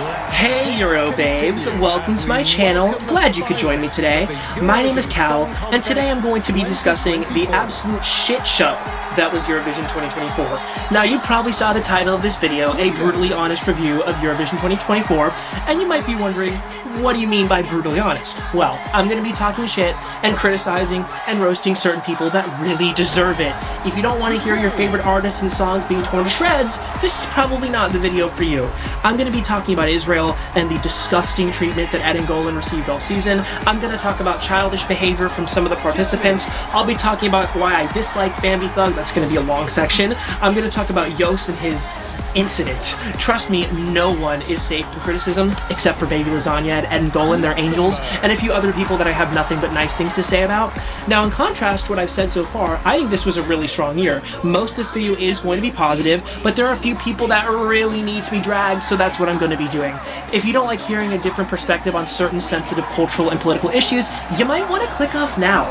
Hey Euro babes, welcome to my channel. Glad you could join me today. My name is Cal, and today I'm going to be discussing the absolute shit show that was Eurovision 2024. Now you probably saw the title of this video, a brutally honest review of Eurovision 2024, and you might be wondering, what do you mean by brutally honest? Well, I'm going to be talking shit and criticizing and roasting certain people that really deserve it. If you don't want to hear your favorite artists and songs being torn to shreds, this is probably not the video for you. I'm going to be talking about Israel and the disgusting treatment that Ed and Golan received all season. I'm going to talk about childish behavior from some of the participants. I'll be talking about why I dislike Bambie Thug. That's going to be a long section. I'm going to talk about Yost and his incident. Trust me, no one is safe from criticism except for Baby Lasagna and Ed and Golan, they're angels, and a few other people that I have nothing but nice things to say about. Now, in contrast to what I've said so far, I think this was a really strong year. Most of this video is going to be positive, but there are a few people that really need to be dragged, so that's what I'm going to be doing. If you don't like hearing a different perspective on certain sensitive cultural and political issues, you might want to click off now.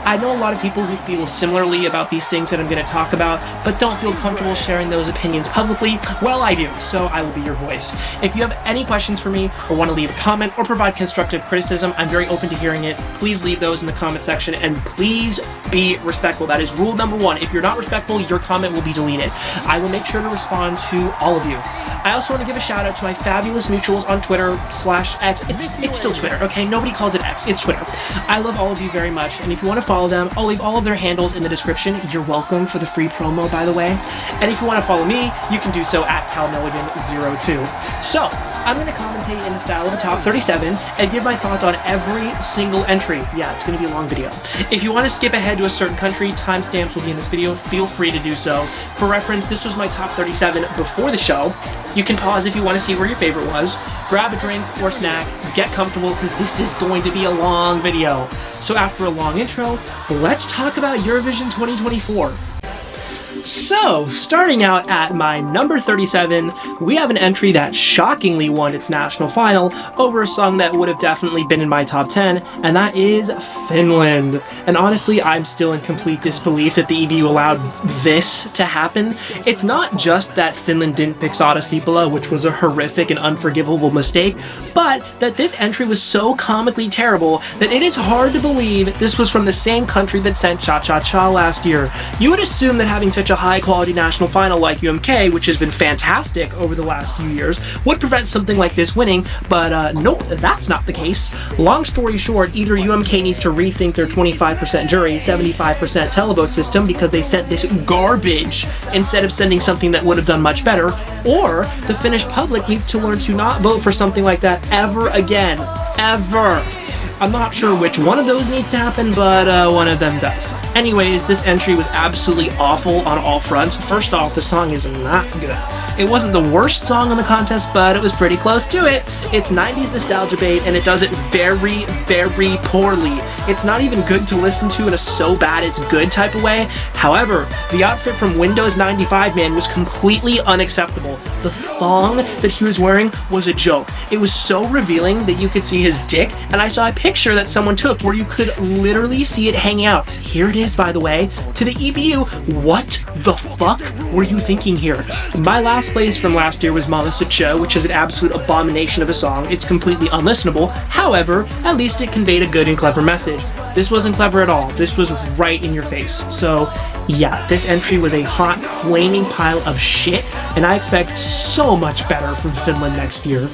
I know a lot of people who feel similarly about these things that I'm going to talk about, but don't feel comfortable sharing those opinions publicly. Well, I do, so I will be your voice. If you have any questions for me, or want to leave a comment, or provide constructive criticism, I'm very open to hearing it. Please leave those in the comment section, and please be respectful. That is rule number one. If you're not respectful, your comment will be deleted. I will make sure to respond to all of you. I also want to give a shout out to my fabulous mutuals on Twitter/X. It's still Twitter, okay? Nobody calls it X. It's Twitter. I love all of you very much, and if you want to follow them, I'll leave all of their handles in the description. You're welcome for the free promo, by the way. And if you want to follow me, you can do so at CalMilligan02. So, I'm going to commentate in the style of a top 37 and give my thoughts on every single entry. Yeah, it's going to be a long video. If you want to skip ahead to a certain country, timestamps will be in this video. Feel free to do so. For reference, this was my top 37 before the show. You can pause if you want to see where your favorite was. Grab a drink or snack, get comfortable, because this is going to be a long video. So after a long intro, let's talk about Eurovision 2024. So, starting out at my number 37, we have an entry that shockingly won its national final over a song that would have definitely been in my top 10, and that is Finland. And honestly, I'm still in complete disbelief that the EBU allowed this to happen. It's not just that Finland didn't pick Saada Sipilä, which was a horrific and unforgivable mistake, but that this entry was so comically terrible that it is hard to believe this was from the same country that sent Cha Cha Cha last year. You would assume that having such a high-quality national final like UMK, which has been fantastic over the last few years, would prevent something like this winning, but nope, that's not the case. Long story short, either UMK needs to rethink their 25% jury, 75% televote system because they sent this garbage instead of sending something that would have done much better, or the Finnish public needs to learn to not vote for something like that ever again. Ever. I'm not sure which one of those needs to happen, but one of them does. Anyways, this entry was absolutely awful on all fronts. First off, the song is not good. It wasn't the worst song on the contest, but it was pretty close to it. It's 90s nostalgia bait, and it does it very, very poorly. It's not even good to listen to in a so bad it's good type of way. However, the outfit from Windows 95 Man was completely unacceptable. The thong that he was wearing was a joke. It was so revealing that you could see his dick, and I saw a picture that someone took where you could literally see it hanging out. Here it is, by the way. To the EBU, what the fuck were you thinking here? My last place from last year was Mama Sucha, which is an absolute abomination of a song. It's completely unlistenable. However, at least it conveyed a good and clever message. This wasn't clever at all. This was right in your face. So, yeah, this entry was a hot, flaming pile of shit, and I expect so much better from Finland next year.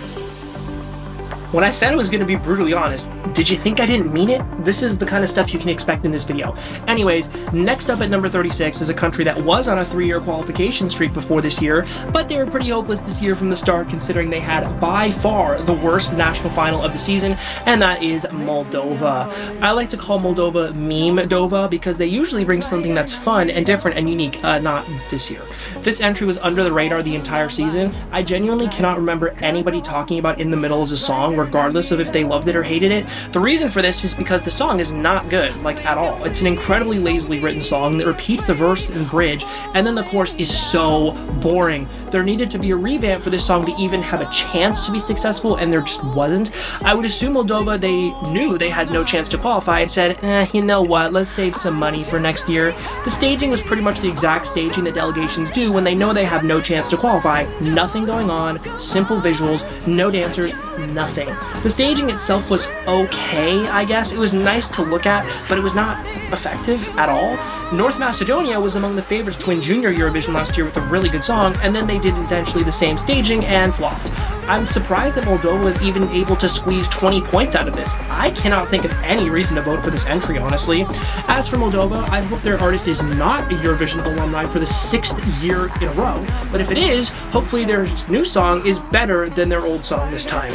When I said I was going to be brutally honest, did you think I didn't mean it? This is the kind of stuff you can expect in this video. Anyways, next up at number 36 is a country that was on a 3-year qualification streak before this year, but they were pretty hopeless this year from the start considering they had by far the worst national final of the season, and that is Moldova. I like to call Moldova Meme-dova because they usually bring something that's fun and different and unique, not this year. This entry was under the radar the entire season. I genuinely cannot remember anybody talking about In the Middle as a song regardless of if they loved it or hated it. The reason for this is because the song is not good, like at all. It's an incredibly lazily written song that repeats the verse and bridge, and then the chorus is so boring. There needed to be a revamp for this song to even have a chance to be successful, and there just wasn't. I would assume Moldova, they knew they had no chance to qualify and said, you know what, let's save some money for next year. The staging was pretty much the exact staging that delegations do when they know they have no chance to qualify. Nothing going on, simple visuals, no dancers, nothing. The staging itself was okay, I guess. It was nice to look at, but it was not effective at all. North Macedonia was among the favorites to win Junior Eurovision last year with a really good song, and then they did essentially the same staging and flopped. I'm surprised that Moldova was even able to squeeze 20 points out of this. I cannot think of any reason to vote for this entry, honestly. As for Moldova, I hope their artist is not a Eurovision alumni for the 6th year in a row, but if it is, hopefully their new song is better than their old song this time.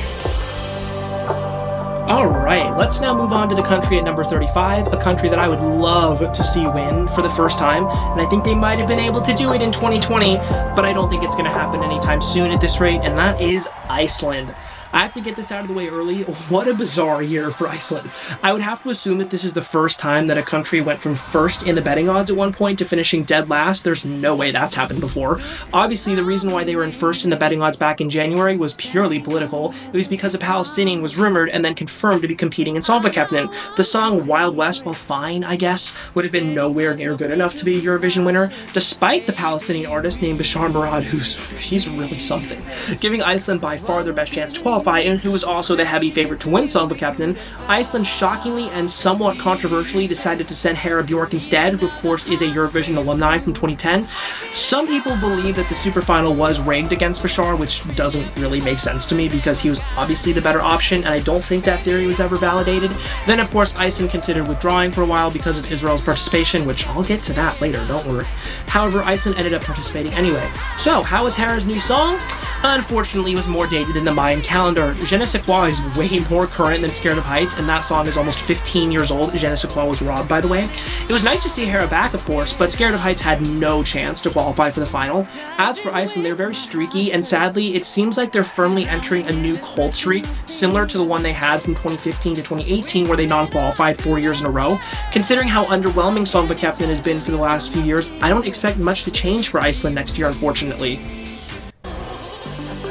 Alright, let's now move on to the country at number 35, a country that I would love to see win for the first time, and I think they might have been able to do it in 2020, but I don't think it's going to happen anytime soon at this rate, and that is Iceland. I have to get this out of the way early. What a bizarre year for Iceland. I would have to assume that this is the first time that a country went from first in the betting odds at one point to finishing dead last. There's no way that's happened before. Obviously, the reason why they were in first in the betting odds back in January was purely political. It was because a Palestinian was rumored and then confirmed to be competing in Captain. The song Wild West, well, fine, I guess, would have been nowhere near good enough to be a Eurovision winner, despite the Palestinian artist named Bashar Murad, he's really something, giving Iceland by far their best chance to qualify, and who was also the heavy favorite to win Captain. Iceland shockingly and somewhat controversially decided to send Hera Bjork instead, who of course is a Eurovision alumni from 2010. Some people believe that the super final was rigged against Bashar, which doesn't really make sense to me because he was obviously the better option, and I don't think that theory was ever validated. Then of course Iceland considered withdrawing for a while because of Israel's participation, which I'll get to that later, don't worry. However, Iceland ended up participating anyway. So, how was Hera's new song? Unfortunately, it was more dated than the Mayan calendar. Je ne sais quoi is way more current than Scared of Heights, and that song is almost 15 years old. Je ne sais quoi was robbed, by the way. It was nice to see Hera back, of course, but Scared of Heights had no chance to qualify for the final. As for Iceland, they're very streaky, and sadly, it seems like they're firmly entering a new cold streak, similar to the one they had from 2015 to 2018, where they non-qualified 4 years in a row. Considering how underwhelming Captain has been for the last few years, I don't expect much to change for Iceland next year, unfortunately.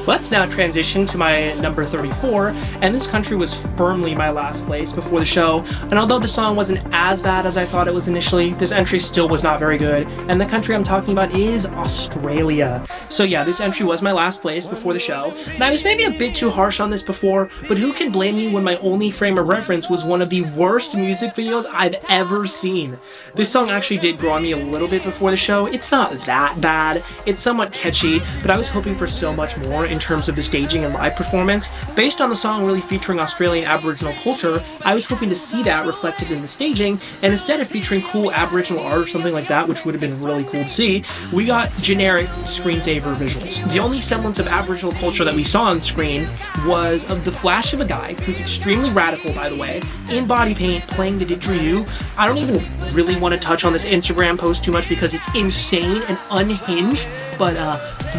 Let's now transition to my number 34, and this country was firmly my last place before the show, and although the song wasn't as bad as I thought it was initially, this entry still was not very good, and the country I'm talking about is Australia. So yeah, this entry was my last place before the show, and I was maybe a bit too harsh on this before, but who can blame me when my only frame of reference was one of the worst music videos I've ever seen. This song actually did grow on me a little bit before the show. It's not that bad, it's somewhat catchy, but I was hoping for so much more in terms of the staging and live performance. Based on the song really featuring Australian Aboriginal culture, I was hoping to see that reflected in the staging, and instead of featuring cool Aboriginal art or something like that, which would have been really cool to see, we got generic screensaver visuals. The only semblance of Aboriginal culture that we saw on screen was of the flash of a guy, who's extremely radical by the way, in body paint playing the didgeridoo. I don't even really want to touch on this Instagram post too much because it's insane and unhinged, but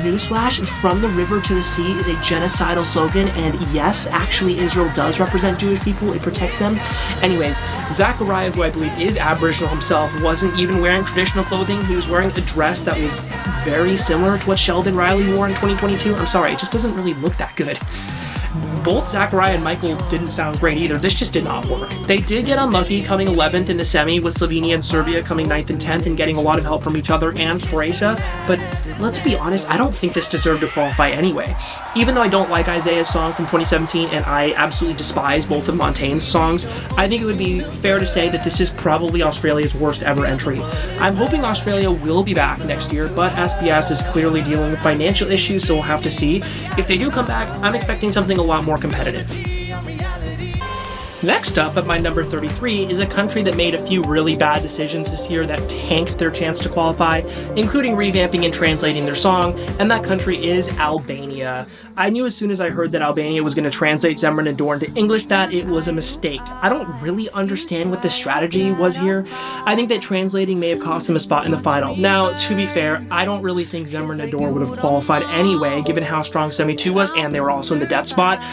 newsflash, from the river to the sea is a genocidal slogan, and yes, actually Israel does represent Jewish people, it protects them. Anyways, Zachariah, who I believe is Aboriginal himself, wasn't even wearing traditional clothing. He was wearing a dress that was very similar to what Sheldon Riley wore in 2022. I'm sorry, it just doesn't really look that good. Both Zachariah and Michael didn't sound great either. This just did not work. They did get unlucky, coming 11th in the semi, with Slovenia and Serbia coming 9th and 10th and getting a lot of help from each other and Croatia, but let's be honest, I don't think this deserved to qualify anyway. Even though I don't like Isaiah's song from 2017 and I absolutely despise both of Montaigne's songs, I think it would be fair to say that this is probably Australia's worst ever entry. I'm hoping Australia will be back next year, but SBS is clearly dealing with financial issues, so we'll have to see. If they do come back, I'm expecting something a lot more competitive. Next up at my number 33 is a country that made a few really bad decisions this year that tanked their chance to qualify, including revamping and translating their song, and that country is Albania. I knew as soon as I heard that Albania was going to translate Zemrana Dor into English that it was a mistake. I don't really understand what the strategy was here. I think that translating may have cost them a spot in the final. Now, to be fair, I don't really think Zemrana Dor would have qualified anyway, given how strong Semi 2 was, and they were also in the depth spot.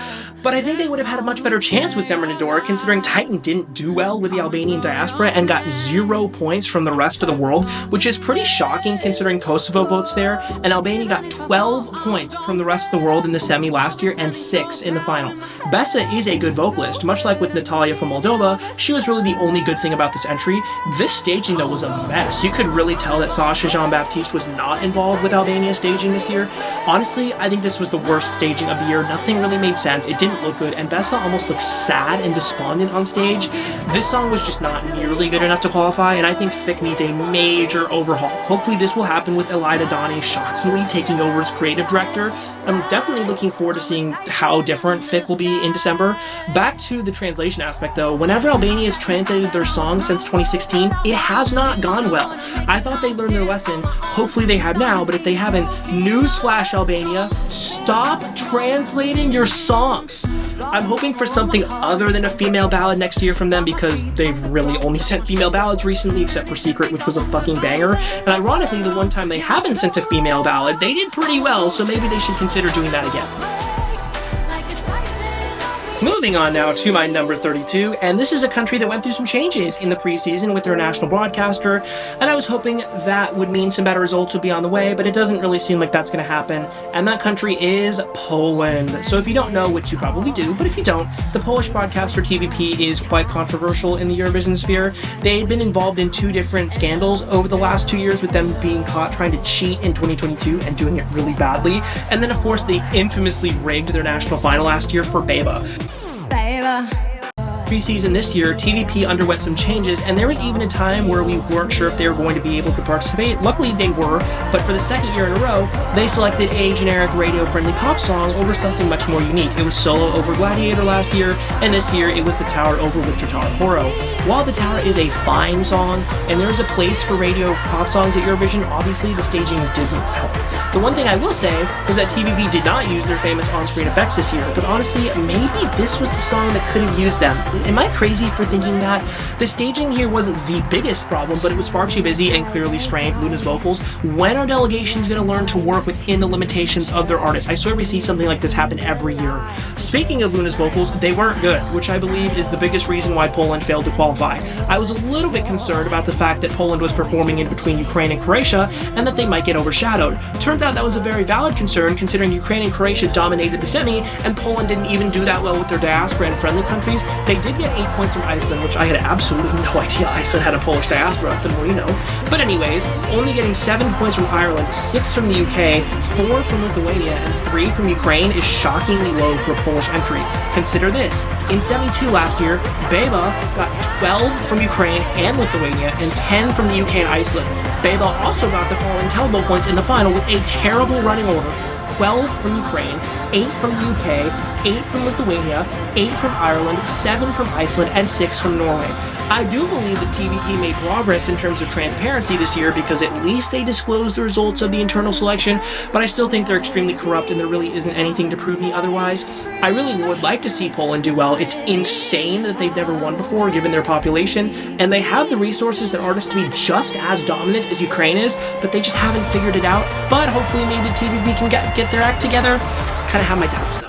But I think they would have had a much better chance with Zemrana Dor, considering Titan didn't do well with the Albanian diaspora and got 0 points from the rest of the world, which is pretty shocking considering Kosovo votes there, and Albania got 12 points from the rest of the world in the semi last year and 6 in the final. Besa is a good vocalist. Much like with Natalia from Moldova, she was really the only good thing about this entry. This staging, though, was a mess. You could really tell that Sasha Jean-Baptiste was not involved with Albania's staging this year. Honestly, I think this was the worst staging of the year. Nothing really made sense. It didn't look good, and Besa almost looked sad and despondent on stage. This song was just not nearly good enough to qualify, and I think Fick needs a major overhaul. Hopefully this will happen with Elida Dani shockingly taking over as creative director. I'm definitely looking forward to seeing how different Fick will be in December. Back to the translation aspect though, whenever Albania has translated their songs since 2016, it has not gone well. I thought they learned their lesson, hopefully they have now, but if they haven't, newsflash Albania, stop translating your songs. I'm hoping for something other than a female ballad next year from them because they've really only sent female ballads recently except for Secret, which was a fucking banger. And ironically, the one time they haven't sent a female ballad, they did pretty well, so maybe they should consider doing that again. Moving on now to my number 32, and this is a country that went through some changes in the preseason with their national broadcaster, and I was hoping that would mean some better results would be on the way, but it doesn't really seem like that's going to happen, and that country is Poland. So if you don't know, which you probably do, but if you don't, the Polish broadcaster TVP is quite controversial in the Eurovision sphere. They've been involved in 2 different scandals over the last 2 years, with them being caught trying to cheat in 2022 and doing it really badly, and then of course they infamously rigged their national final last year for Beba. Preseason this year, TVP underwent some changes, and there was even a time where we weren't sure if they were going to be able to participate. Luckily they were, but for the second year in a row, they selected a generic radio-friendly pop song over something much more unique. It was Solo over Gladiator last year, and this year it was The Tower over Victor Horo. While The Tower is a fine song, and there is a place for radio pop songs at Eurovision, obviously the staging didn't help. The one thing I will say was that TVP did not use their famous on-screen effects this year, but honestly, maybe this was the song that could have used them. Am I crazy for thinking that? The staging here wasn't the biggest problem, but it was far too busy and clearly strained Luna's vocals. When are delegations going to learn to work within the limitations of their artists? I swear we see something like this happen every year. Speaking of Luna's vocals, they weren't good, which I believe is the biggest reason why Poland failed to qualify. I was a little bit concerned about the fact that Poland was performing in between Ukraine and Croatia, and that they might get overshadowed. Turns out that was a very valid concern, considering Ukraine and Croatia dominated the semi, and Poland didn't even do that well with their diaspora and friendly countries. They did get 8 points from Iceland, which I had absolutely no idea Iceland had a Polish diaspora up in Marino. But anyways, only getting 7 points from Ireland, 6 from the UK, 4 from Lithuania, and 3 from Ukraine is shockingly low for a Polish entry. Consider this, in Semi 2 last year, Beba got 12 from Ukraine and Lithuania, and 10 from the UK and Iceland. Beba also got the following tellable points in the final with a terrible running order: 12 from Ukraine, 8 from the UK, 8 from Lithuania, 8 from Ireland, 7 from Iceland, and 6 from Norway. I do believe that TVP made progress in terms of transparency this year because at least they disclosed the results of the internal selection, but I still think they're extremely corrupt and there really isn't anything to prove me otherwise. I really would like to see Poland do well. It's insane that they've never won before given their population, and they have the resources and artists to be just as dominant as Ukraine is, but they just haven't figured it out. But hopefully maybe TVP can get their act together. Kinda have my doubts though.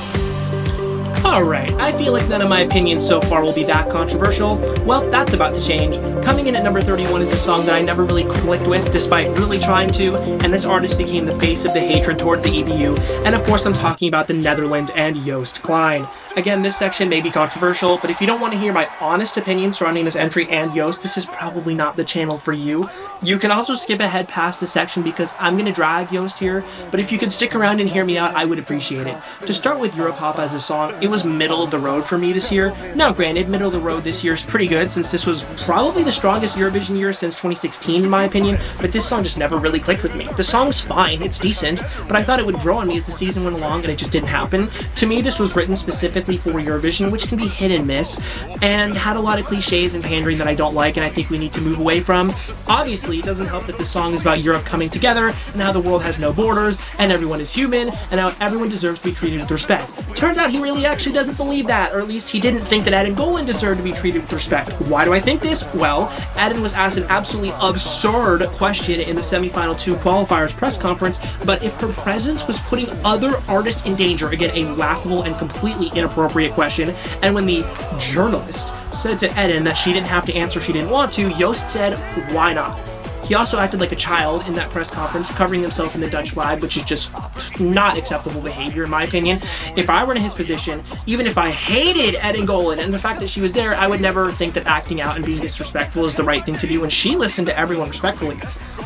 Alright, I feel like none of my opinions so far will be that controversial. Well, that's about to change. Coming in at number 31 is a song that I never really clicked with despite really trying to, and this artist became the face of the hatred towards the EBU, and of course I'm talking about the Netherlands and Joost Klein. Again, this section may be controversial, but if you don't want to hear my honest opinion surrounding this entry and Joost, this is probably not the channel for you. You can also skip ahead past this section because I'm going to drag Joost here, but if you could stick around and hear me out, I would appreciate it. To start with Europop as a song, it was was middle of the road for me this year. Now granted, middle of the road this year is pretty good since this was probably the strongest Eurovision year since 2016 in my opinion, but this song just never really clicked with me. The song's fine, it's decent, but I thought it would grow on me as the season went along and it just didn't happen. To me, this was written specifically for Eurovision, which can be hit and miss, and had a lot of cliches and pandering that I don't like and I think we need to move away from. Obviously, it doesn't help that this song is about Europe coming together and how the world has no borders and everyone is human and how everyone deserves to be treated with respect. Turns out he really actually doesn't believe that, or at least he didn't think that Golan deserved to be treated with respect. Why do I think this? Well, Eden was asked an absolutely absurd question in the semifinal 2 qualifiers press conference about if her presence was putting other artists in danger. Again, a laughable and completely inappropriate question. And when the journalist said to Eden that she didn't have to answer if she didn't want to, Joost said, why not? He also acted like a child in that press conference, covering himself in the Dutch flag, which is just not acceptable behavior in my opinion. If I were in his position, even if I hated Golan and the fact that she was there, I would never think that acting out and being disrespectful is the right thing to do, and she listened to everyone respectfully.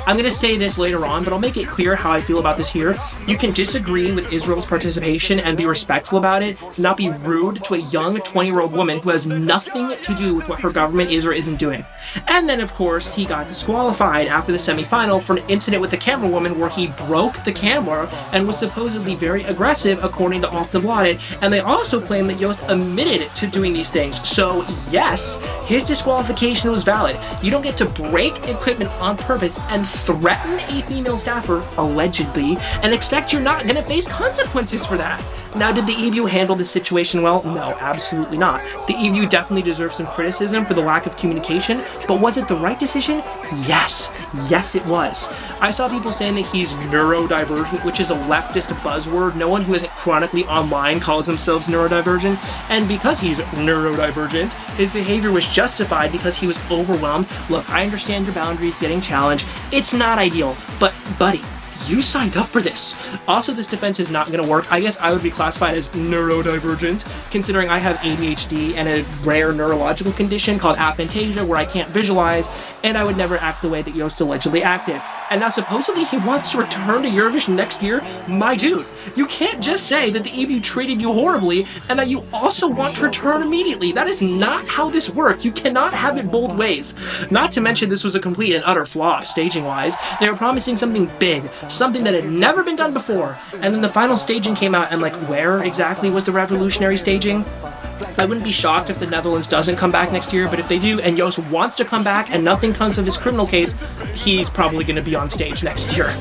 I'm going to say this later on, but I'll make it clear how I feel about this here. You can disagree with Israel's participation and be respectful about it, and not be rude to a young 20-year-old woman who has nothing to do with what her government is or isn't doing. And then, of course, he got disqualified after the semifinal for an incident with the camera woman where he broke the camera and was supposedly very aggressive, according to Off the Blotted, and they also claim that Joost admitted to doing these things. So, yes, his disqualification was valid. You don't get to break equipment on purpose and threaten a female staffer, allegedly, and expect you're not going to face consequences for that. Now, did the EBU handle this situation well? No, absolutely not. The EBU definitely deserves some criticism for the lack of communication, but was it the right decision? Yes. Yes, it was. I saw people saying that he's neurodivergent, which is a leftist buzzword. No one who isn't chronically online calls themselves neurodivergent, and because he's neurodivergent, his behavior was justified because he was overwhelmed. Look, I understand your boundaries getting challenged. It's not ideal, but buddy, you signed up for this. Also, this defense is not going to work. I guess I would be classified as neurodivergent, considering I have ADHD and a rare neurological condition called aphantasia where I can't visualize, and I would never act the way that Joost allegedly acted. And now supposedly he wants to return to Eurovision next year? My dude, you can't just say that the EBU treated you horribly and that you also want to return immediately. That is not how this works. You cannot have it both ways. Not to mention this was a complete and utter flop, staging-wise. They were promising something big, something that had never been done before, and then the final staging came out, and like, where exactly was the revolutionary staging? I wouldn't be shocked if the Netherlands doesn't come back next year, but if they do and Joost wants to come back and nothing comes of his criminal case, he's probably going to be on stage next year.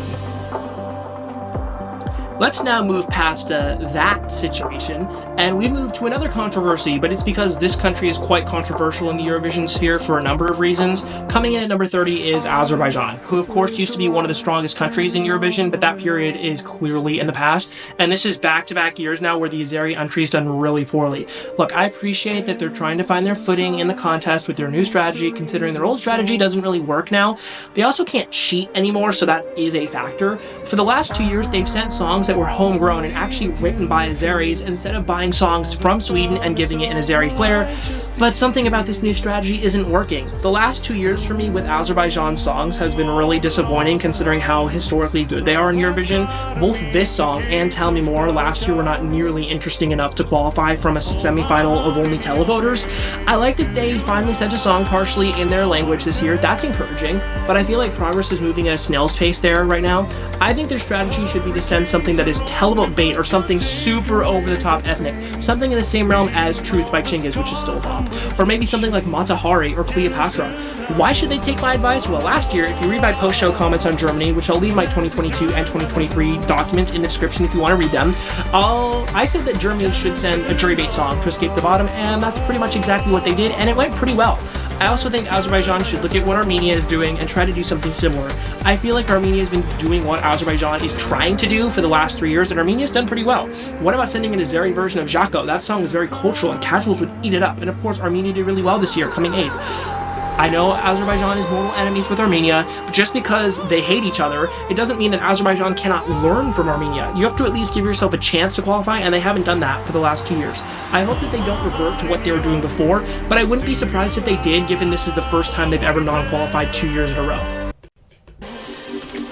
Let's now move past that situation, and we move to another controversy, but it's because this country is quite controversial in the Eurovision sphere for a number of reasons. Coming in at number 30 is Azerbaijan, who of course used to be one of the strongest countries in Eurovision, but that period is clearly in the past, and this is back-to-back years now where the Azeri entry's done really poorly. Look, I appreciate that they're trying to find their footing in the contest with their new strategy, considering their old strategy doesn't really work now. They also can't cheat anymore, so that is a factor. For the last 2 years, they've sent songs that were homegrown and actually written by Azeris instead of buying songs from Sweden and giving it an Azeri flair, but something about this new strategy isn't working. The last 2 years for me with Azerbaijan songs has been really disappointing considering how historically good they are in Eurovision. Both this song and Tell Me More last year were not nearly interesting enough to qualify from a semi-final of only televoters. I like that they finally sent a song partially in their language this year. That's encouraging, but I feel like progress is moving at a snail's pace there right now. I think their strategy should be to send something that is televote bait or something super over-the-top ethnic, something in the same realm as Truth by Chingiz, which is still a pop, or maybe something like Matahari or Cleopatra. Why should they take my advice? Well, last year, if you read my post-show comments on Germany, which I'll leave my 2022 and 2023 documents in the description if you want to read them, I said that Germany should send a jury bait song to escape the bottom, and that's pretty much exactly what they did, and it went pretty well. I also think Azerbaijan should look at what Armenia is doing and try to do something similar. I feel like Armenia has been doing what Azerbaijan is trying to do for the last 3 years, and Armenia's done pretty well. What about sending an Azeri version of Jaco? That song was very cultural, and casuals would eat it up. And of course, Armenia did really well this year, coming 8th. I know Azerbaijan is mortal enemies with Armenia, but just because they hate each other, it doesn't mean that Azerbaijan cannot learn from Armenia. You have to at least give yourself a chance to qualify, and they haven't done that for the last 2 years. I hope that they don't revert to what they were doing before, but I wouldn't be surprised if they did, given this is the first time they've ever non-qualified 2 years in a row.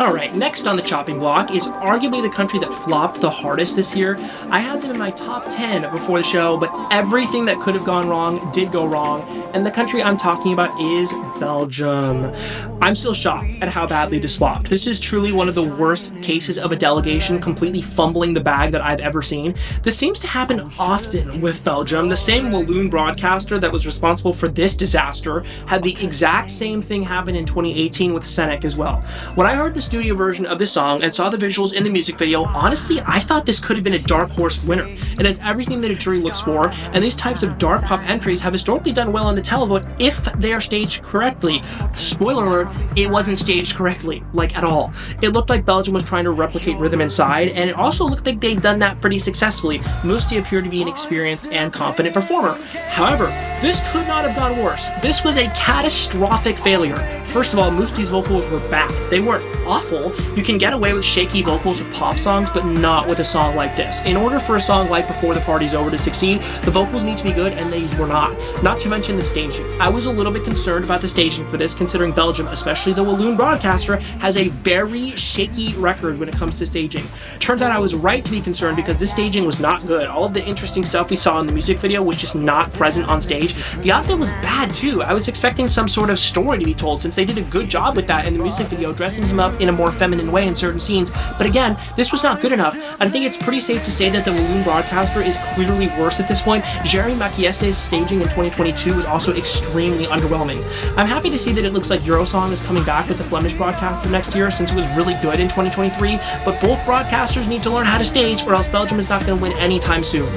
Alright, next on the chopping block is arguably the country that flopped the hardest this year. I had them in my top 10 before the show, but everything that could have gone wrong did go wrong, and the country I'm talking about is Belgium. I'm still shocked at how badly this flopped. This is truly one of the worst cases of a delegation completely fumbling the bag that I've ever seen. This seems to happen often with Belgium. The same Walloon broadcaster that was responsible for this disaster had the exact same thing happen in 2018 with Senek as well. When I heard the studio version of this song and saw the visuals in the music video, honestly, I thought this could have been a dark horse winner. It has everything that a jury looks for, and these types of dark pop entries have historically done well on the televote if they are staged correctly. Spoiler alert, it wasn't staged correctly, like at all. It looked like Belgium was trying to replicate rhythm inside, and it also looked like they'd done that pretty successfully. Musti appeared to be an experienced and confident performer. However, this could not have gone worse. This was a catastrophic failure. First of all, Musti's vocals were bad. They weren't awful. You can get away with shaky vocals with pop songs, but not with a song like this. In order for a song like Before the Party's Over to succeed, the vocals need to be good, and they were not. Not to mention the staging. I was a little bit concerned about the staging for this, considering Belgium, especially the Walloon broadcaster, has a very shaky record when it comes to staging. Turns out I was right to be concerned because this staging was not good. All of the interesting stuff we saw in the music video was just not present on stage. The outfit was bad too. I was expecting some sort of story to be told, since they did a good job with that in the music video, dressing him up in a more feminine way in certain scenes. But again, this was not good enough. I think it's pretty safe to say that the Walloon broadcaster is clearly worse at this point. Jerry Makiese's staging in 2022 was also extremely underwhelming. I'm happy to see that it looks like Eurosong is coming back with the Flemish broadcaster next year, since it was really good in 2023, but both broadcasters need to learn how to stage, or else Belgium is not going to win anytime soon.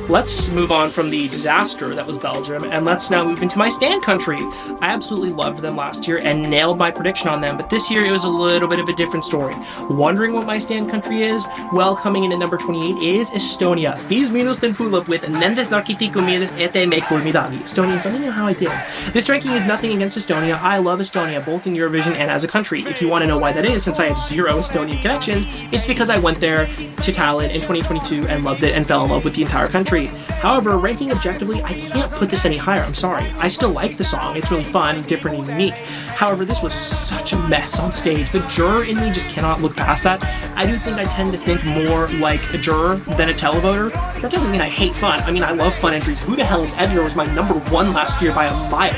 Let's move on from the disaster that was Belgium, and let's now move into my stand country. I absolutely loved them last year and nailed my prediction on them, but this year it was a little bit of a different story. Wondering what my stand country is? Well, coming in at number 28 is Estonia. Fis minus ten pullup with Nendes narkitikumides ete me kulmidagi. Estonians, let me know how I did. This ranking is nothing against Estonia. I love Estonia, both in Eurovision and as a country. If you want to know why that is, since I have zero Estonian connections, it's because I went there to Tallinn in 2022 and loved it and fell in love with the entire country. However, ranking objectively, I can't put this any higher, I'm sorry. I still like the song, it's really fun, different, and unique. However, this was such a mess on stage. The juror in me just cannot look past that. I do think I tend to think more like a juror than a televoter. That doesn't mean I hate fun. I mean, I love fun entries. Who the hell is Edgar was my number one last year by a mile.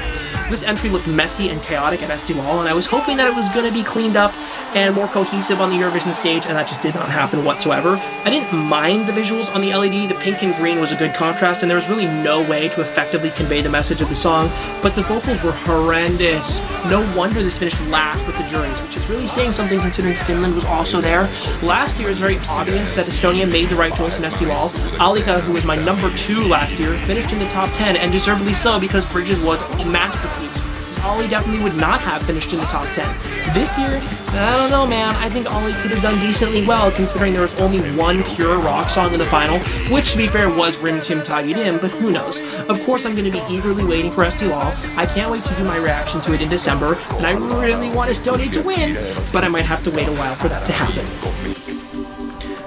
This entry looked messy and chaotic at Estival, and I was hoping that it was going to be cleaned up and more cohesive on the Eurovision stage, and that just did not happen whatsoever. I didn't mind the visuals on the LED. The pink and green was a good contrast, and there was really no way to effectively convey the message of the song, but the vocals were horrendous. No wonder this finished last with the juries, which is really saying something considering Finland was also there. Last year is very obvious that Estonia made the right choice in Estival. Alika, who was my number 2 last year, finished in the top 10, and deservedly so, because Bridges was a masterpiece. Ollie definitely would not have finished in the top 10. This year, I don't know, man. I think Ollie could have done decently well, considering there was only one pure rock song in the final, which, to be fair, was Rim Tim Tagidim, but who knows. Of course, I'm going to be eagerly waiting for Estival. I can't wait to do my reaction to it in December, and I really want Estonia to win, but I might have to wait a while for that to happen.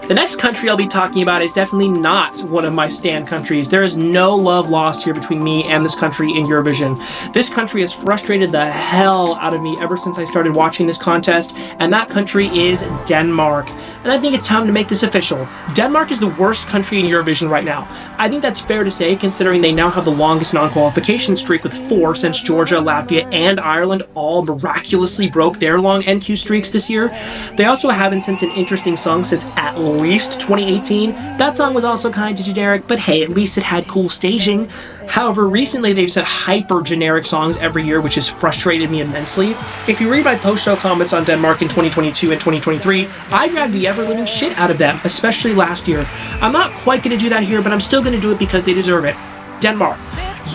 The next country I'll be talking about is definitely not one of my stand countries. There is no love lost here between me and this country in Eurovision. This country has frustrated the hell out of me ever since I started watching this contest, and that country is Denmark. And I think it's time to make this official. Denmark is the worst country in Eurovision right now. I think that's fair to say, considering they now have the longest non-qualification streak with 4 since Georgia, Latvia, and Ireland all miraculously broke their long NQ streaks this year. They also haven't sent an interesting song since at least 2018. That song was also kind of generic, but hey, at least it had cool staging. However, recently they've sent hyper-generic songs every year, which has frustrated me immensely. If you read my post-show comments on Denmark in 2022 and 2023, I dragged the ever-living shit out of them, especially last year. I'm not quite going to do that here, but I'm still going to do it because they deserve it. Denmark,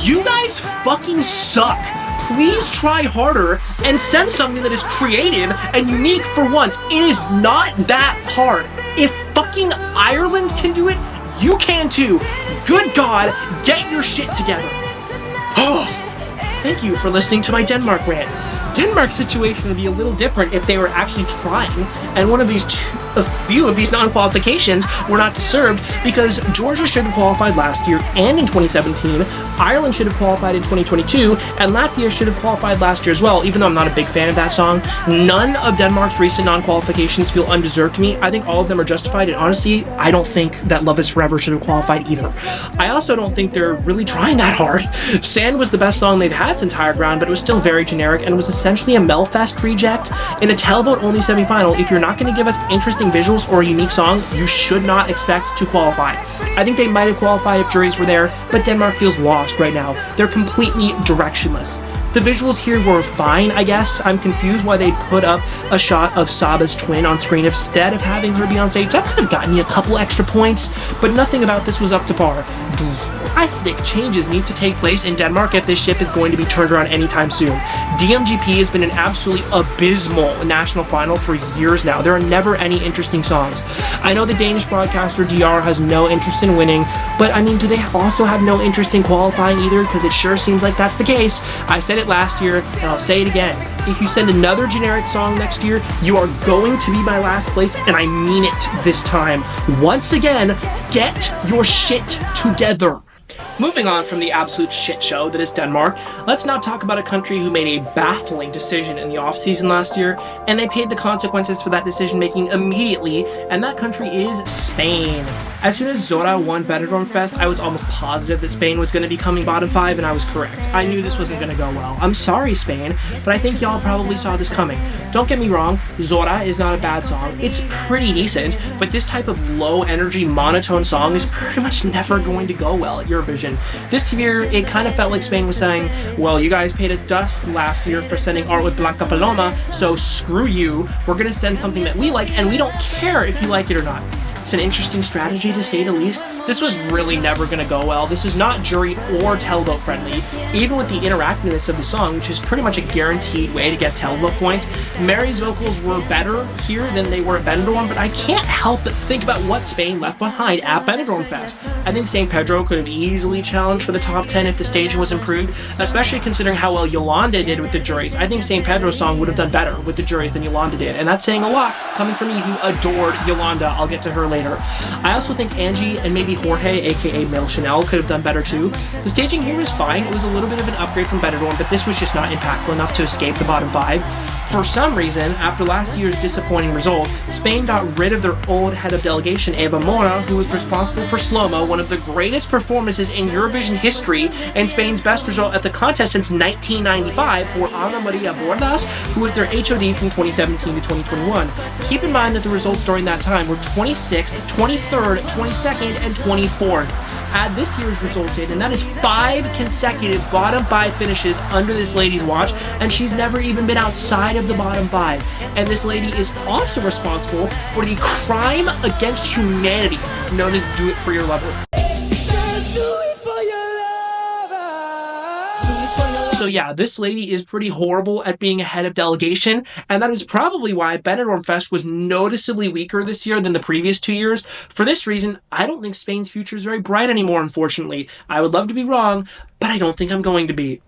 you guys fucking suck. Please try harder and send something that is creative and unique for once. It is not that hard. If fucking Ireland can do it, you can too. Good God, get your shit together. Oh, thank you for listening to my Denmark rant. Denmark's situation would be a little different if they were actually trying, and one of these two a few of these non-qualifications were not deserved because Georgia should have qualified last year and in 2017, Ireland should have qualified in 2022, and Latvia should have qualified last year as well, even though I'm not a big fan of that song. None of Denmark's recent non-qualifications feel undeserved to me. I think all of them are justified, and honestly, I don't think that Love Is Forever should have qualified either. I also don't think they're really trying that hard. Sand was the best song they've had since Higher Ground, but it was still very generic and was essentially a Melfest reject. In a televote-only semifinal, if you're not going to give us interesting visuals or a unique song, you should not expect to qualify. I think they might have qualified if juries were there, but Denmark feels lost right now. They're completely directionless. The visuals here were fine, I guess. I'm confused why they put up a shot of Saba's twin on screen instead of having her be on stage. That could have gotten you a couple extra points, but nothing about this was up to par. Drastic changes need to take place in Denmark if this ship is going to be turned around anytime soon. DMGP has been an absolutely abysmal national final for years now. There are never any interesting songs. I know the Danish broadcaster DR has no interest in winning, but I mean, do they also have no interest in qualifying either? Because it sure seems like that's the case. I said it last year, and I'll say it again. If you send another generic song next year, you are going to be my last place, and I mean it this time. Once again, get your shit together. Moving on from the absolute shit show that is Denmark, let's now talk about a country who made a baffling decision in the offseason last year, and they paid the consequences for that decision making immediately, and that country is Spain. As soon as Zora won Benidorm Fest, I was almost positive that Spain was going to be coming bottom 5, and I was correct. I knew this wasn't going to go well. I'm sorry, Spain, but I think y'all probably saw this coming. Don't get me wrong, Zora is not a bad song. It's pretty decent, but this type of low-energy, monotone song is pretty much never going to go well at Eurovision. This year, it kind of felt like Spain was saying, well, you guys paid us dust last year for sending art with Blanca Paloma, so screw you, we're going to send something that we like, and we don't care if you like it or not. It's an interesting strategy to say the least. This was really never going to go well. This is not jury or televote friendly. Even with the interactiveness of the song, which is pretty much a guaranteed way to get televote points, Mary's vocals were better here than they were at Benidorm, but I can't help but think about what Spain left behind at Benidorm Fest. I think St. Pedro could have easily challenged for the top 10 if the staging was improved, especially considering how well Yolanda did with the juries. I think St. Pedro's song would have done better with the juries than Yolanda did, and that's saying a lot coming from me who adored Yolanda. I'll get to her later. I also think Angie and maybe Jorge, aka Mel Chanel, could have done better too. The staging here was fine. It was a little bit of an upgrade from Benidorm, but this was just not impactful enough to escape the bottom 5. For some reason, after last year's disappointing result, Spain got rid of their old head of delegation, Eva Mora, who was responsible for Slow-Mo, one of the greatest performances in Eurovision history, and Spain's best result at the contest since 1995 for Ana Maria Bordas, who was their HOD from 2017 to 2021. Keep in mind that the results during that time were 26th, 23rd, 22nd, and 24th. Add this year's results in, and that is 5 consecutive bottom 5 finishes under this lady's watch, and she's never even been outside of the bottom 5. And this lady is also responsible for the crime against humanity known as Do It For Your Lover. So yeah, this lady is pretty horrible at being a head of delegation, and that is probably why Benidorm Fest was noticeably weaker this year than the previous 2 years. For this reason, I don't think Spain's future is very bright anymore, unfortunately. I would love to be wrong, but I don't think I'm going to be.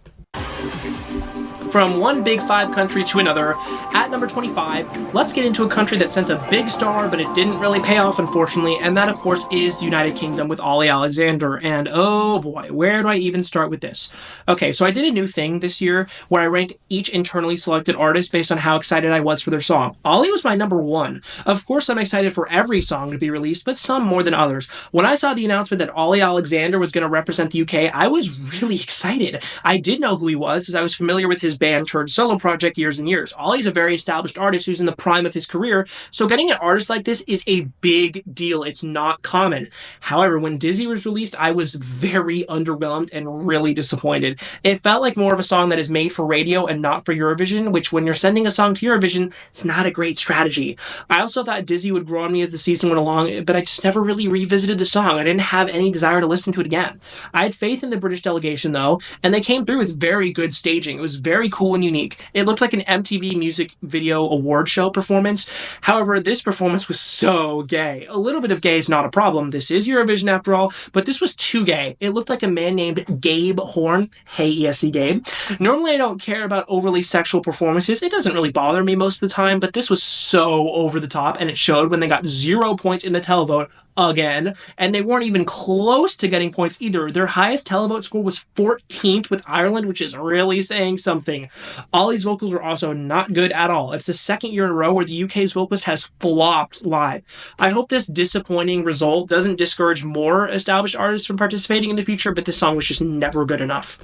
From one big 5 country to another, at number 25, let's get into a country that sent a big star, but it didn't really pay off, unfortunately, and that, of course, is the United Kingdom with Ollie Alexander, and oh boy, where do I even start with this? Okay, so I did a new thing this year where I ranked each internally selected artist based on how excited I was for their song. Ollie was my number 1. Of course, I'm excited for every song to be released, but some more than others. When I saw the announcement that Ollie Alexander was going to represent the UK, I was really excited. I did know who he was, as I was familiar with his band turned solo project years and years. Ollie's a very established artist who's in the prime of his career, so getting an artist like this is a big deal. It's not common. However, when Dizzy was released, I was very underwhelmed and really disappointed. It felt like more of a song that is made for radio and not for Eurovision, which when you're sending a song to Eurovision, it's not a great strategy. I also thought Dizzy would grow on me as the season went along, but I just never really revisited the song. I didn't have any desire to listen to it again. I had faith in the British delegation though, and they came through with very good staging. It was very cool and unique. It looked like an MTV Music Video Award Show performance. However, this performance was so gay. A little bit of gay is not a problem. This is Eurovision after all, but this was too gay. It looked like a man named Gabe Horn. Hey, ESC Gabe. Normally, I don't care about overly sexual performances. It doesn't really bother me most of the time, but this was so over the top, and it showed when they got 0 points in the televote again, and they weren't even close to getting points either. Their highest televote score was 14th with Ireland, which is really saying something. Ollie's vocals were also not good at all. It's the second year in a row where the UK's vocalist has flopped live. I hope this disappointing result doesn't discourage more established artists from participating in the future, but this song was just never good enough.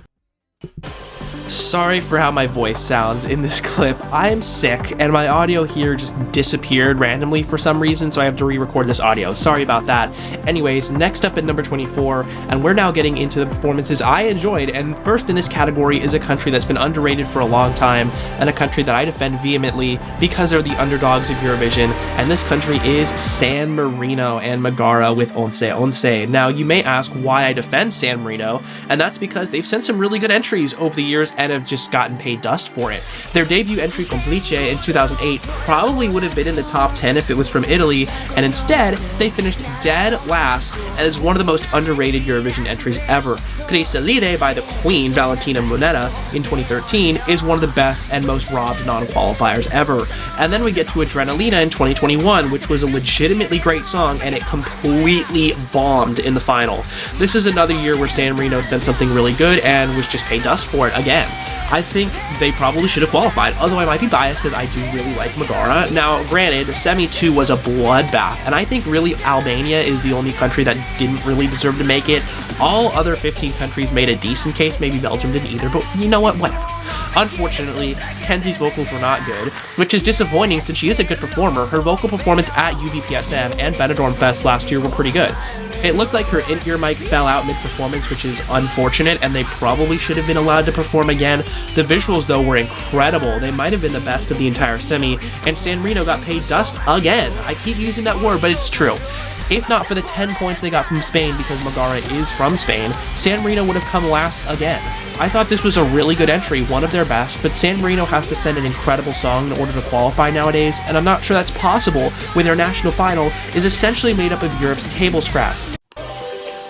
Sorry for how my voice sounds in this clip. I am sick, and my audio here just disappeared randomly for some reason, so I have to re-record this audio. Sorry about that. Anyways, next up at number 24, and we're now getting into the performances I enjoyed, and first in this category is a country that's been underrated for a long time, and a country that I defend vehemently because they're the underdogs of Eurovision, and this country is San Marino and Megara with Once Once. Now, you may ask why I defend San Marino, and that's because they've sent some really good entries over the years and have just gotten paid dust for it. Their debut entry Complice in 2008 probably would have been in the top 10 if it was from Italy, and instead they finished dead last and is one of the most underrated Eurovision entries ever. Chrysalide by the Queen Valentina Monetta in 2013 is one of the best and most robbed non-qualifiers ever. And then we get to Adrenalina in 2021, which was a legitimately great song, and it completely bombed in the final. This is another year where San Marino sent something really good and was just paid dust for it again. I think they probably should have qualified, although I might be biased because I do really like Megara. Now, granted, Semi 2 was a bloodbath, and I think really Albania is the only country that didn't really deserve to make it. All other 15 countries made a decent case, maybe Belgium didn't either, but you know what, whatever. Unfortunately, Kenzie's vocals were not good, which is disappointing since she is a good performer. Her vocal performance at UVPSM and Benidorm Fest last year were pretty good. It looked like her in-ear mic fell out mid-performance, which is unfortunate, and they probably should have been allowed to perform again. The visuals, though, were incredible. They might have been the best of the entire semi, and San Marino got paid dust again. I keep using that word, but it's true. If not for the 10 points they got from Spain, because Megara is from Spain, San Marino would have come last again. I thought this was a really good entry, one of their best, but San Marino has to send an incredible song in order to qualify nowadays, and I'm not sure that's possible when their national final is essentially made up of Europe's table scraps.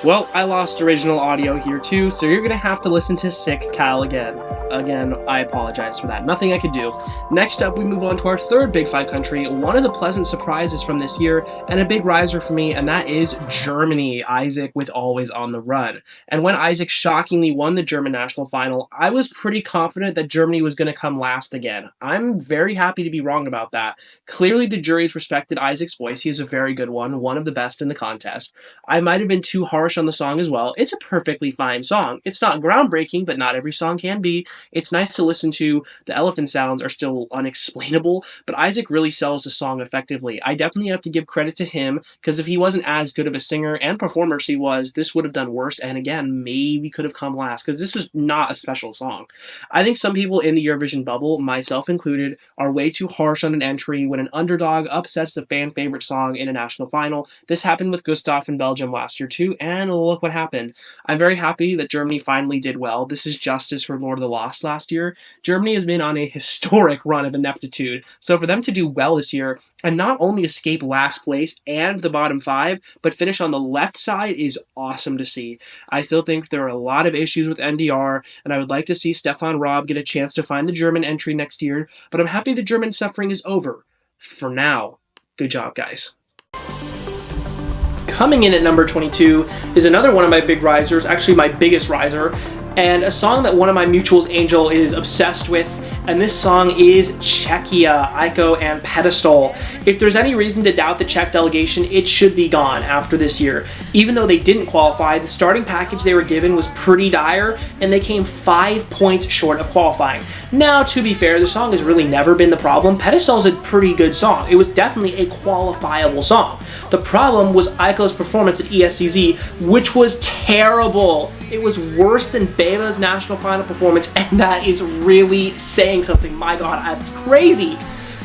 Well, I lost original audio here too, so you're gonna have to listen to Sick Cal again. Again, I apologize for that. Nothing I could do. Next up, we move on to our third Big Five country, one of the pleasant surprises from this year, and a big riser for me, and that is Germany. Isaac with Always on the Run. And when Isaac shockingly won the German national final, I was pretty confident that Germany was gonna come last again. I'm very happy to be wrong about that. Clearly, the juries respected Isaac's voice. He is a very good one of the best in the contest. I might have been too harsh on the song as well. It's a perfectly fine song. It's not groundbreaking, but not every song can be. It's nice to listen to. The elephant sounds are still unexplainable, but Isaac really sells the song effectively. I definitely have to give credit to him, because if he wasn't as good of a singer and performer as he was, this would have done worse, and again, maybe could have come last, because this was not a special song. I think some people in the Eurovision bubble, myself included, are way too harsh on an entry when an underdog upsets the fan favorite song in a national final. This happened with Gustav in Belgium last year too, and look what happened. I'm very happy that Germany finally did well. This is justice for Lord of the Lost last year. Germany has been on a historic run of ineptitude, so for them to do well this year and not only escape last place and the bottom five, but finish on the left side is awesome to see. I still think there are a lot of issues with NDR, and I would like to see Stefan Raab get a chance to find the German entry next year, but I'm happy the German suffering is over. For now. Good job, guys. Coming in at number 22 is another one of my big risers, actually my biggest riser, and a song that one of my mutuals, Angel, is obsessed with, and this song is Czechia, Aiko and Pedestal. If there's any reason to doubt the Czech delegation, it should be gone after this year. Even though they didn't qualify, the starting package they were given was pretty dire, and they came 5 points short of qualifying. Now, to be fair, the song has really never been the problem. Pedestal's a pretty good song. It was definitely a qualifiable song. The problem was Aiko's performance at ESCZ, which was terrible. It was worse than Beva's national final performance, and that is really saying something. My God, that's crazy.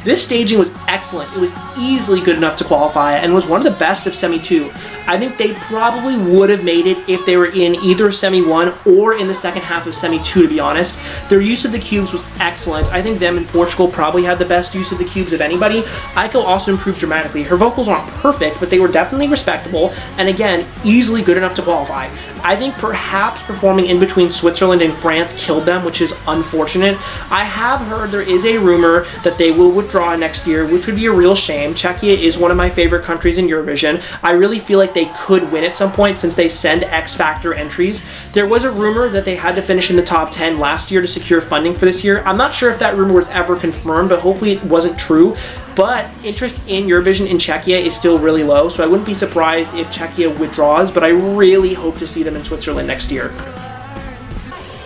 This staging was excellent. It was easily good enough to qualify and was one of the best of Semi-2. I think they probably would have made it if they were in either Semi-1 or in the second half of Semi-2, to be honest. Their use of the cubes was excellent. I think them and Portugal probably had the best use of the cubes of anybody. Aiko also improved dramatically. Her vocals aren't perfect, but they were definitely respectable, and again, easily good enough to qualify. I think perhaps performing in between Switzerland and France killed them, which is unfortunate. I have heard there is a rumor that they will withdraw next year, which would be a real shame. Czechia is one of my favorite countries in Eurovision. I really feel like they could win at some point since they send X Factor entries. There was a rumor that they had to finish in the top 10 last year to secure funding for this year. I'm not sure if that rumor was ever confirmed, but hopefully it wasn't true. But interest in Eurovision in Czechia is still really low, so I wouldn't be surprised if Czechia withdraws, but I really hope to see them in Switzerland next year.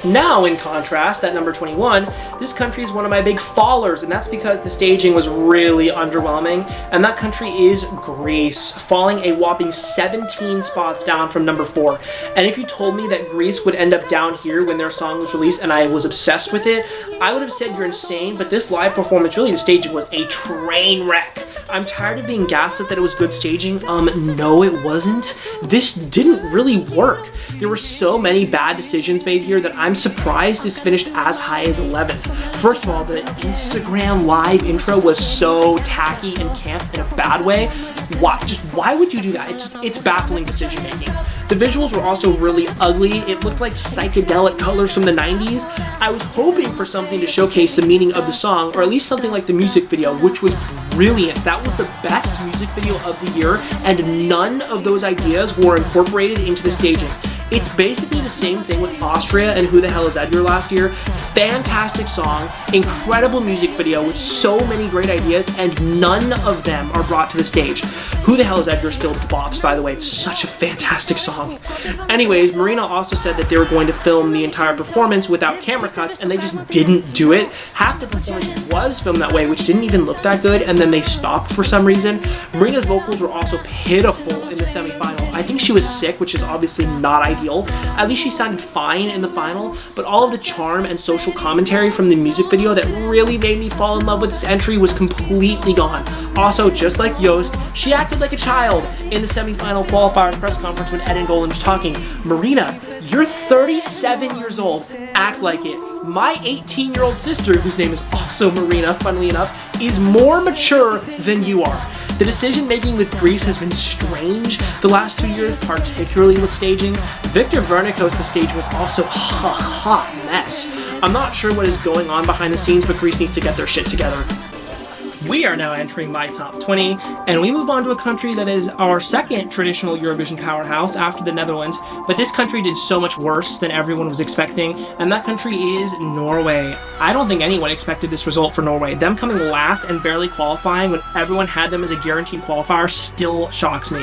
Now, in contrast, at number 21, this country is one of my big fallers, and that's because the staging was really underwhelming, and that country is Greece, falling a whopping 17 spots down from number 4. And if you told me that Greece would end up down here when their song was released and I was obsessed with it, I would have said you're insane, but this live performance, really the staging was a train wreck. I'm tired of being gaslit that it was good staging. No, it wasn't. This didn't really work. There were so many bad decisions made here that I'm surprised this finished as high as 11th. First of all, the Instagram live intro was so tacky and camp in a bad way. Why would you do that? It's baffling decision making. The visuals were also really ugly. It looked like psychedelic colors from the 90s. I was hoping for something to showcase the meaning of the song, or at least something like the music video, which was brilliant. That was the best music video of the year, and none of those ideas were incorporated into the staging. It's basically the same thing with Austria and Who the Hell is Edgar last year. Fantastic song, incredible music video with so many great ideas, and none of them are brought to the stage. Who the Hell is Edgar still bops, by the way. It's such a fantastic song. Anyways, Marino also said that they were going to film the entire performance without camera cuts, and they just didn't do it. Half the performance was filmed that way, which didn't even look that good, and then they stopped for some reason. Marina's vocals were also pitiful in the semifinal. I think she was sick, which is obviously not ideal. At least she sounded fine in the final, but all of the charm and social commentary from the music video that really made me fall in love with this entry was completely gone. Also, just like Joost, she acted like a child in the semifinal qualifier press conference when Ed and Golan was talking. Marina, you're 37 years old. Act like it. My 18-year-old sister, whose name is also Marina, funnily enough, is more mature than you are. The decision-making with Greece has been strange the last 2 years, particularly with staging. Victor Vernikos' stage was also a hot mess. I'm not sure what is going on behind the scenes, but Greece needs to get their shit together. We are now entering my top 20, and we move on to a country that is our second traditional Eurovision powerhouse after the Netherlands, but this country did so much worse than everyone was expecting, and that country is Norway. I don't think anyone expected this result for Norway. Them coming last and barely qualifying when everyone had them as a guaranteed qualifier still shocks me.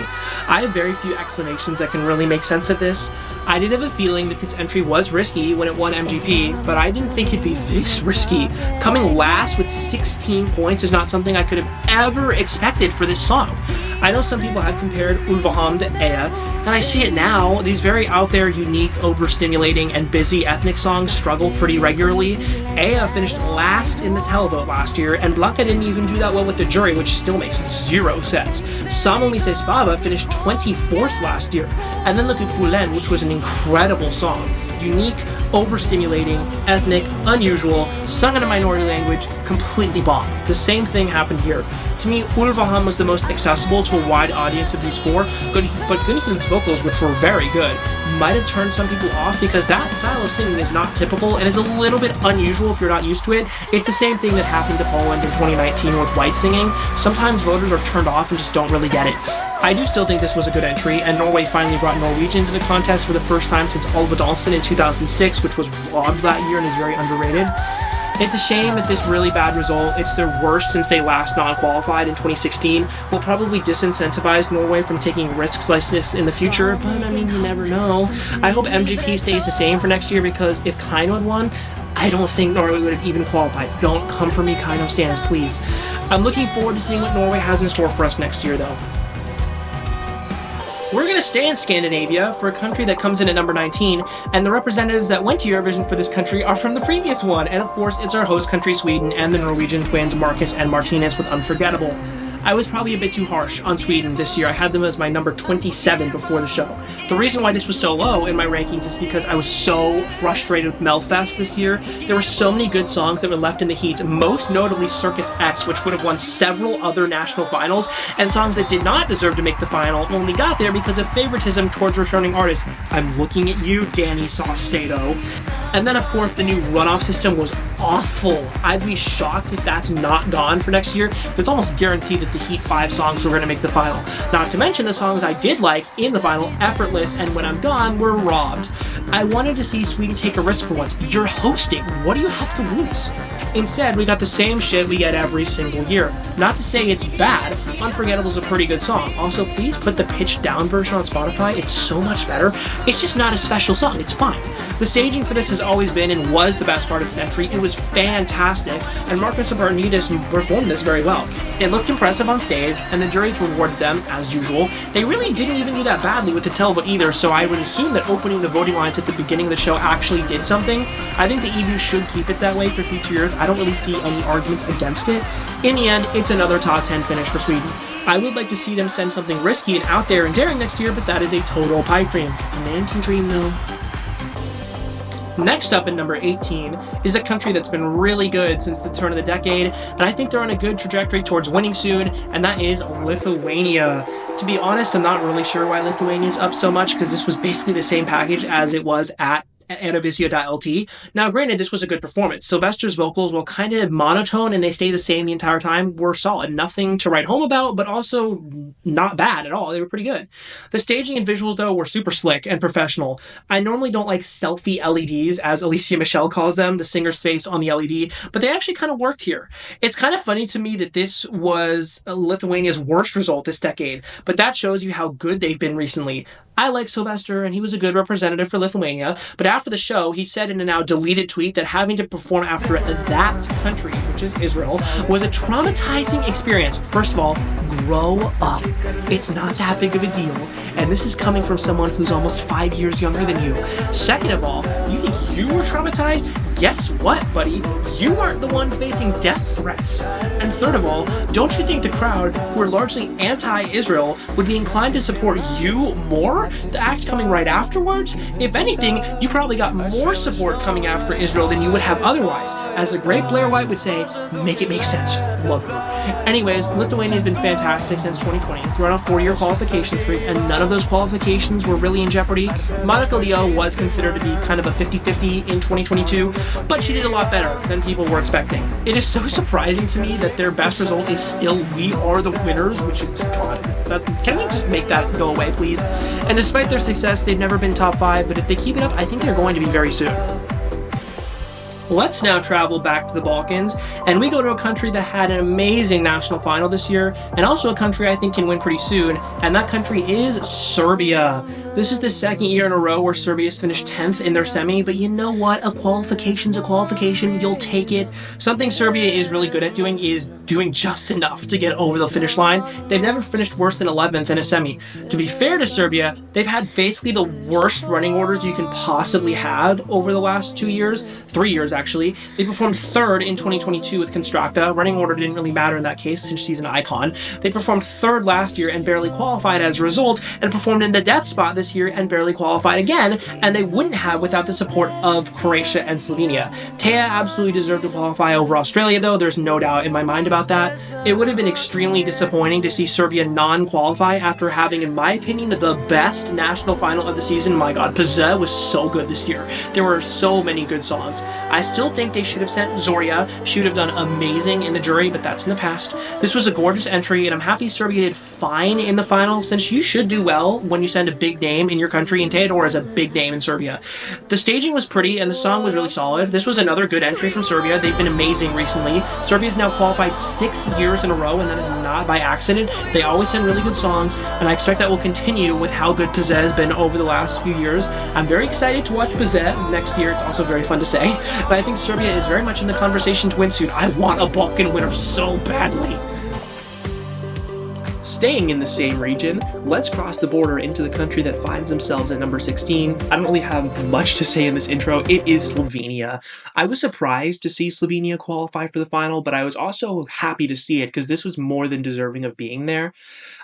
I have very few explanations that can really make sense of this. I did have a feeling that this entry was risky when it won MGP, but I didn't think it'd be this risky. Coming last with 16 points is not something I could have ever expected for this song. I know some people have compared Ulvaham to Ea, and I see it now. These very out there, unique, overstimulating, and busy ethnic songs struggle pretty regularly. Ea finished last in the televote last year, and Blanca didn't even do that well with the jury, which still makes zero sense. Samo Mi Se Spava finished 24th last year, and then look at Fulen, which was an incredible song. Unique, overstimulating, ethnic, unusual, sung in a minority language, completely bomb. The same thing happened here. To me, Ulvaham was the most accessible to a wide audience of these four, but Gunhild's vocals, which were very good, might have turned some people off because that style of singing is not typical and is a little bit unusual if you're not used to it. It's the same thing that happened to Poland in 2019 with white singing. Sometimes voters are turned off and just don't really get it. I do still think this was a good entry, and Norway finally brought Norwegian to the contest for the first time since Oliver Dahlson in 2006, which was robbed that year and is very underrated. It's a shame that this really bad result, it's their worst since they last non-qualified in 2016, will probably disincentivize Norway from taking risks like this in the future, but I mean, you never know. I hope MGP stays the same for next year, because if Kaino had won, I don't think Norway would have even qualified. Don't come for me, Kaino stands, please. I'm looking forward to seeing what Norway has in store for us next year, though. We're going to stay in Scandinavia for a country that comes in at number 19, and the representatives that went to Eurovision for this country are from the previous one, and of course it's our host country Sweden and the Norwegian twins Marcus and Martinez with Unforgettable. I was probably a bit too harsh on Sweden this year. I had them as my number 27 before the show. The reason why this was so low in my rankings is because I was so frustrated with Melfest this year. There were so many good songs that were left in the heat, most notably Circus X, which would have won several other national finals, and songs that did not deserve to make the final only got there because of favoritism towards returning artists. I'm looking at you, Danny Saucedo. And then, of course, the new runoff system was awful. I'd be shocked if that's not gone for next year. It's almost guaranteed that the Heat 5 songs were going to make the final. Not to mention the songs I did like in the final, Effortless and When I'm Gone, were robbed. I wanted to see Sweden take a risk for once. You're hosting. What do you have to lose? Instead, we got the same shit we get every single year. Not to say it's bad. Unforgettable is a pretty good song. Also, please put the pitched down version on Spotify. It's so much better. It's just not a special song. It's fine. The staging for this has always been and was the best part of this entry. It was fantastic, and Marcus and Martinez performed this very well. It looked impressive on stage, and the juries rewarded them, as usual. They really didn't even do that badly with the televote either, so I would assume that opening the voting lines at the beginning of the show actually did something. I think the EVU should keep it that way for future years. I don't really see any arguments against it. In the end, it's another top 10 finish for Sweden. I would like to see them send something risky and out there and daring next year, but that is a total pipe dream. A man can dream, though. Next up at number 18 is a country that's been really good since the turn of the decade, and I think they're on a good trajectory towards winning soon, and that is Lithuania. To be honest, I'm not really sure why Lithuania is up so much, because this was basically the same package as it was at Eurovision.lt. Now, granted, this was a good performance. Sylvester's vocals, while kind of monotone and they stay the same the entire time, were solid. Nothing to write home about, but also not bad at all. They were pretty good. The staging and visuals, though, were super slick and professional. I normally don't like selfie LEDs, as Alicia Michelle calls them, the singer's face on the LED, but they actually kind of worked here. It's kind of funny to me that this was Lithuania's worst result this decade, but that shows you how good they've been recently. I like Sylvester, and he was a good representative for Lithuania, but after the show, he said in a now deleted tweet that having to perform after that country, which is Israel, was a traumatizing experience. First of all, grow up. It's not that big of a deal, and this is coming from someone who's almost 5 years younger than you. Second of all, you think you were traumatized? Guess what, buddy? You aren't the one facing death threats. And third of all, don't you think the crowd, who are largely anti-Israel, would be inclined to support you more? The act coming right afterwards? If anything, you probably got more support coming after Israel than you would have otherwise. As the great Blair White would say, make it make sense. Love her. Anyways, Lithuania's been fantastic since 2020. They're on a 4-year qualification streak, and none of those qualifications were really in jeopardy. Monica Leo was considered to be kind of a 50-50 in 2022, but she did a lot better than people were expecting. It is so surprising to me that their best result is still We Are the Winners, which is, God, can we just make that go away, please? And despite their success, they've never been top 5, but if they keep it up, I think they're going to be very soon. Let's now travel back to the Balkans, and we go to a country that had an amazing national final this year, and also a country I think can win pretty soon, and that country is Serbia. This is the second year in a row where Serbia's finished 10th in their semi, but you know what? A qualification's a qualification. You'll take it. Something Serbia is really good at doing is doing just enough to get over the finish line. They've never finished worse than 11th in a semi. To be fair to Serbia, they've had basically the worst running orders you can possibly have over the last 2 years, 3 years actually. They performed 3rd in 2022 with Constracta. Running order didn't really matter in that case since she's an icon. They performed 3rd last year and barely qualified as a result, and performed in the death spot this year and barely qualified again, and they wouldn't have without the support of Croatia and Slovenia. Teja absolutely deserved to qualify over Australia, though. There's no doubt in my mind about that. It would have been extremely disappointing to see Serbia non-qualify after having, in my opinion, the best national final of the season. My God, Pazza was so good this year. There were so many good songs. I still think they should have sent Zorya. She would have done amazing in the jury, but that's in the past. This was a gorgeous entry, and I'm happy Serbia did fine in the final, since you should do well when you send a big name in your country, and Teodora is a big name in Serbia. The staging was pretty, and the song was really solid. This was another good entry from Serbia. They've been amazing recently. Serbia's now qualified 6 years in a row, and that is not by accident. They always send really good songs, and I expect that will continue with how good Pazza has been over the last few years. I'm very excited to watch Pazza next year. It's also very fun to say, but I think Serbia is very much in the conversation to win soon. I want a Balkan winner so badly. Staying in the same region, let's cross the border into the country that finds themselves at number 16. I don't really have much to say in this intro. It is Slovenia. I was surprised to see Slovenia qualify for the final, but I was also happy to see it because this was more than deserving of being there.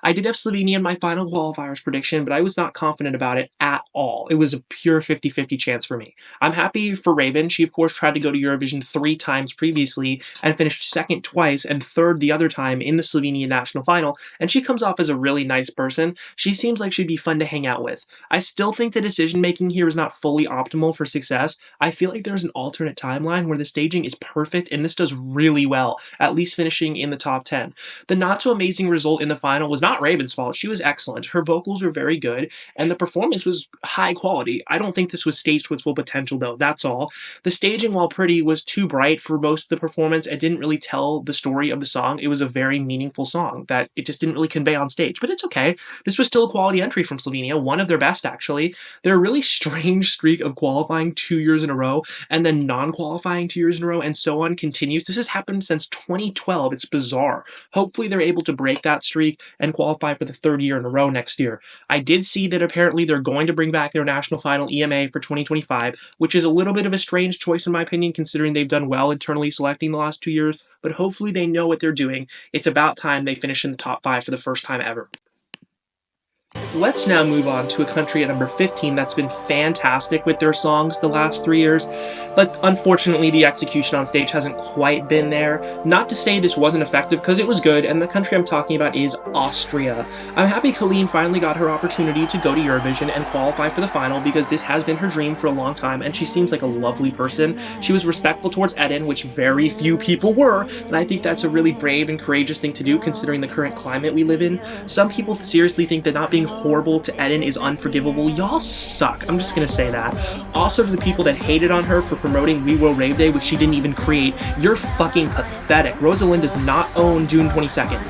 I did have Slovenia in my final qualifiers prediction, but I was not confident about it at all. It was a pure 50-50 chance for me. I'm happy for Raven. She, of course, tried to go to Eurovision 3 times previously and finished second twice and third the other time in the Slovenian national final, and she comes off as a really nice person. She seems like she'd be fun to hang out with. I still think the decision-making here is not fully optimal for success. I feel like there's an alternate timeline where the staging is perfect, and this does really well, at least finishing in the top 10. The not-so-amazing result in the final was not Raven's fault. She was excellent. Her vocals were very good, and the performance was high quality. I don't think this was staged to its full potential, though. That's all. The staging, while pretty, was too bright for most of the performance. It didn't really tell the story of the song. It was a very meaningful song that it just didn't really convey on stage, but it's okay. This was still a quality entry from Slovenia, one of their best, actually. They're a really strange streak of qualifying 2 years in a row and then non-qualifying 2 years in a row and so on continues. This has happened since 2012. It's bizarre. Hopefully they're able to break that streak and qualify for the 3rd year in a row next year. I did see that apparently they're going to bring back their national final EMA for 2025, which is a little bit of a strange choice in my opinion, considering they've done well internally selecting the last 2 years, but hopefully they know what they're doing. It's about time they finish in the top 5 for the first time ever. Let's now move on to a country at number 15 that's been fantastic with their songs the last 3 years, but unfortunately the execution on stage hasn't quite been there. Not to say this wasn't effective, because it was good, and the country I'm talking about is Austria. I'm happy Colleen finally got her opportunity to go to Eurovision and qualify for the final, because this has been her dream for a long time, and she seems like a lovely person. She was respectful towards Eden, which very few people were, and I think that's a really brave and courageous thing to do considering the current climate we live in. Some people seriously think that not being horrible to Eden is unforgivable. Y'all suck. I'm just gonna say that. Also, to the people that hated on her for promoting We Will Rave Day, which she didn't even create, you're fucking pathetic. Rosalind does not own June 22nd.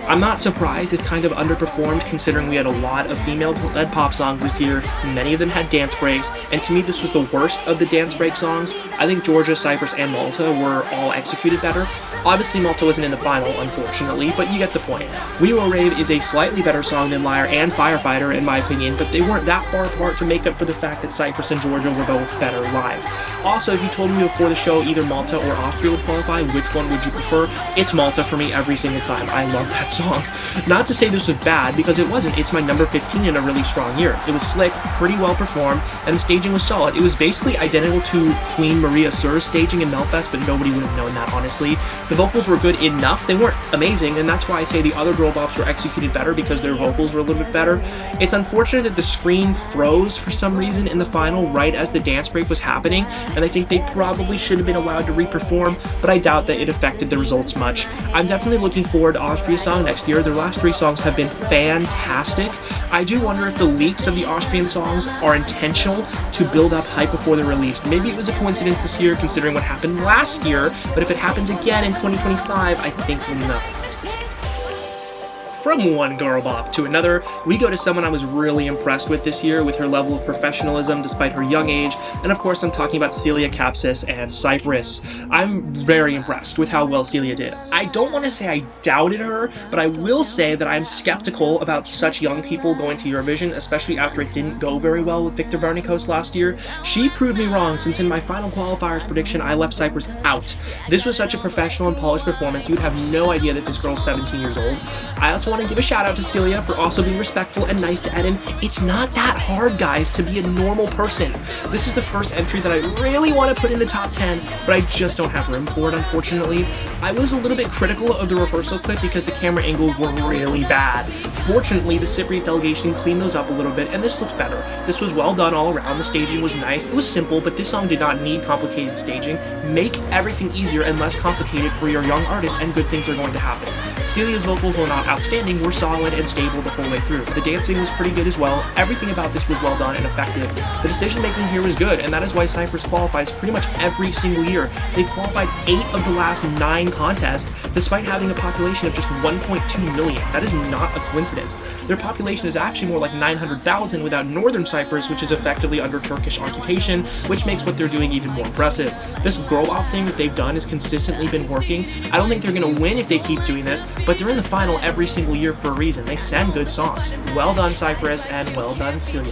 I'm not surprised this kind of underperformed considering we had a lot of female-led pop songs this year. Many of them had dance breaks, and to me this was the worst of the dance break songs. I think Georgia, Cyprus, and Malta were all executed better. Obviously Malta wasn't in the final, unfortunately, but you get the point. We Will Rave is a slightly better song than Liar and Firefighter in my opinion, but they weren't that far apart to make up for the fact that Cyprus and Georgia were both better live. Also, if you told me before the show either Malta or Austria would qualify, which one would you prefer? It's Malta for me every single time. I love that song. Not to say this was bad, because it wasn't. It's my number 15 in a really strong year. It was slick, pretty well performed, and the staging was solid. It was basically identical to Queen Maria Sur's staging in Melfest, but nobody would have known that, honestly. The vocals were good enough. They weren't amazing, and that's why I say the other girl bops were executed better, because their vocals were a little bit better. It's unfortunate that the screen froze for some reason in the final right as the dance break was happening, and I think they probably should have been allowed to re-perform, but I doubt that it affected the results much. I'm definitely looking forward to Austria's song next year. Their last 3 songs have been fantastic. I do wonder if the leaks of the Austrian songs are intentional to build up hype before they're released. Maybe it was a coincidence this year considering what happened last year, but if it happens again in 2025, I think we'll know. From one girl bop to another, we go to someone I was really impressed with this year with her level of professionalism despite her young age, and of course I'm talking about Celia Kapsis and Cyprus. I'm very impressed with how well Celia did. I don't want to say I doubted her, but I will say that I'm skeptical about such young people going to Eurovision, especially after it didn't go very well with Victor Vernikos last year. She proved me wrong, since in my final qualifiers prediction I left Cyprus out. This was such a professional and polished performance, you'd have no idea that this girl's 17 years old. I also want to give a shout out to Celia for also being respectful and nice to Eden. It's not that hard, guys, to be a normal person. This is the first entry that I really want to put in the top 10, but I just don't have room for it, unfortunately. I was a little bit critical of the rehearsal clip because the camera angles were really bad. Fortunately, the Cypriot delegation cleaned those up a little bit, and this looked better. This was well done all around. The staging was nice. It was simple, but this song did not need complicated staging. Make everything easier and less complicated for your young artist, and good things are going to happen. Celia's vocals were not outstanding, were solid and stable the whole way through. The dancing was pretty good as well. Everything about this was well done and effective. The decision making here was good, and that is why Cyprus qualifies pretty much every single year. They qualified 8 of the last 9 contests, despite having a population of just 1.2 million. That is not a coincidence. Their population is actually more like 900,000 without northern Cyprus, which is effectively under Turkish occupation, which makes what they're doing even more impressive. This girl op thing that they've done has consistently been working. I don't think they're going to win if they keep doing this, but they're in the final every single year for a reason. They send good songs. Well done, Cyprus, and well done, Celia.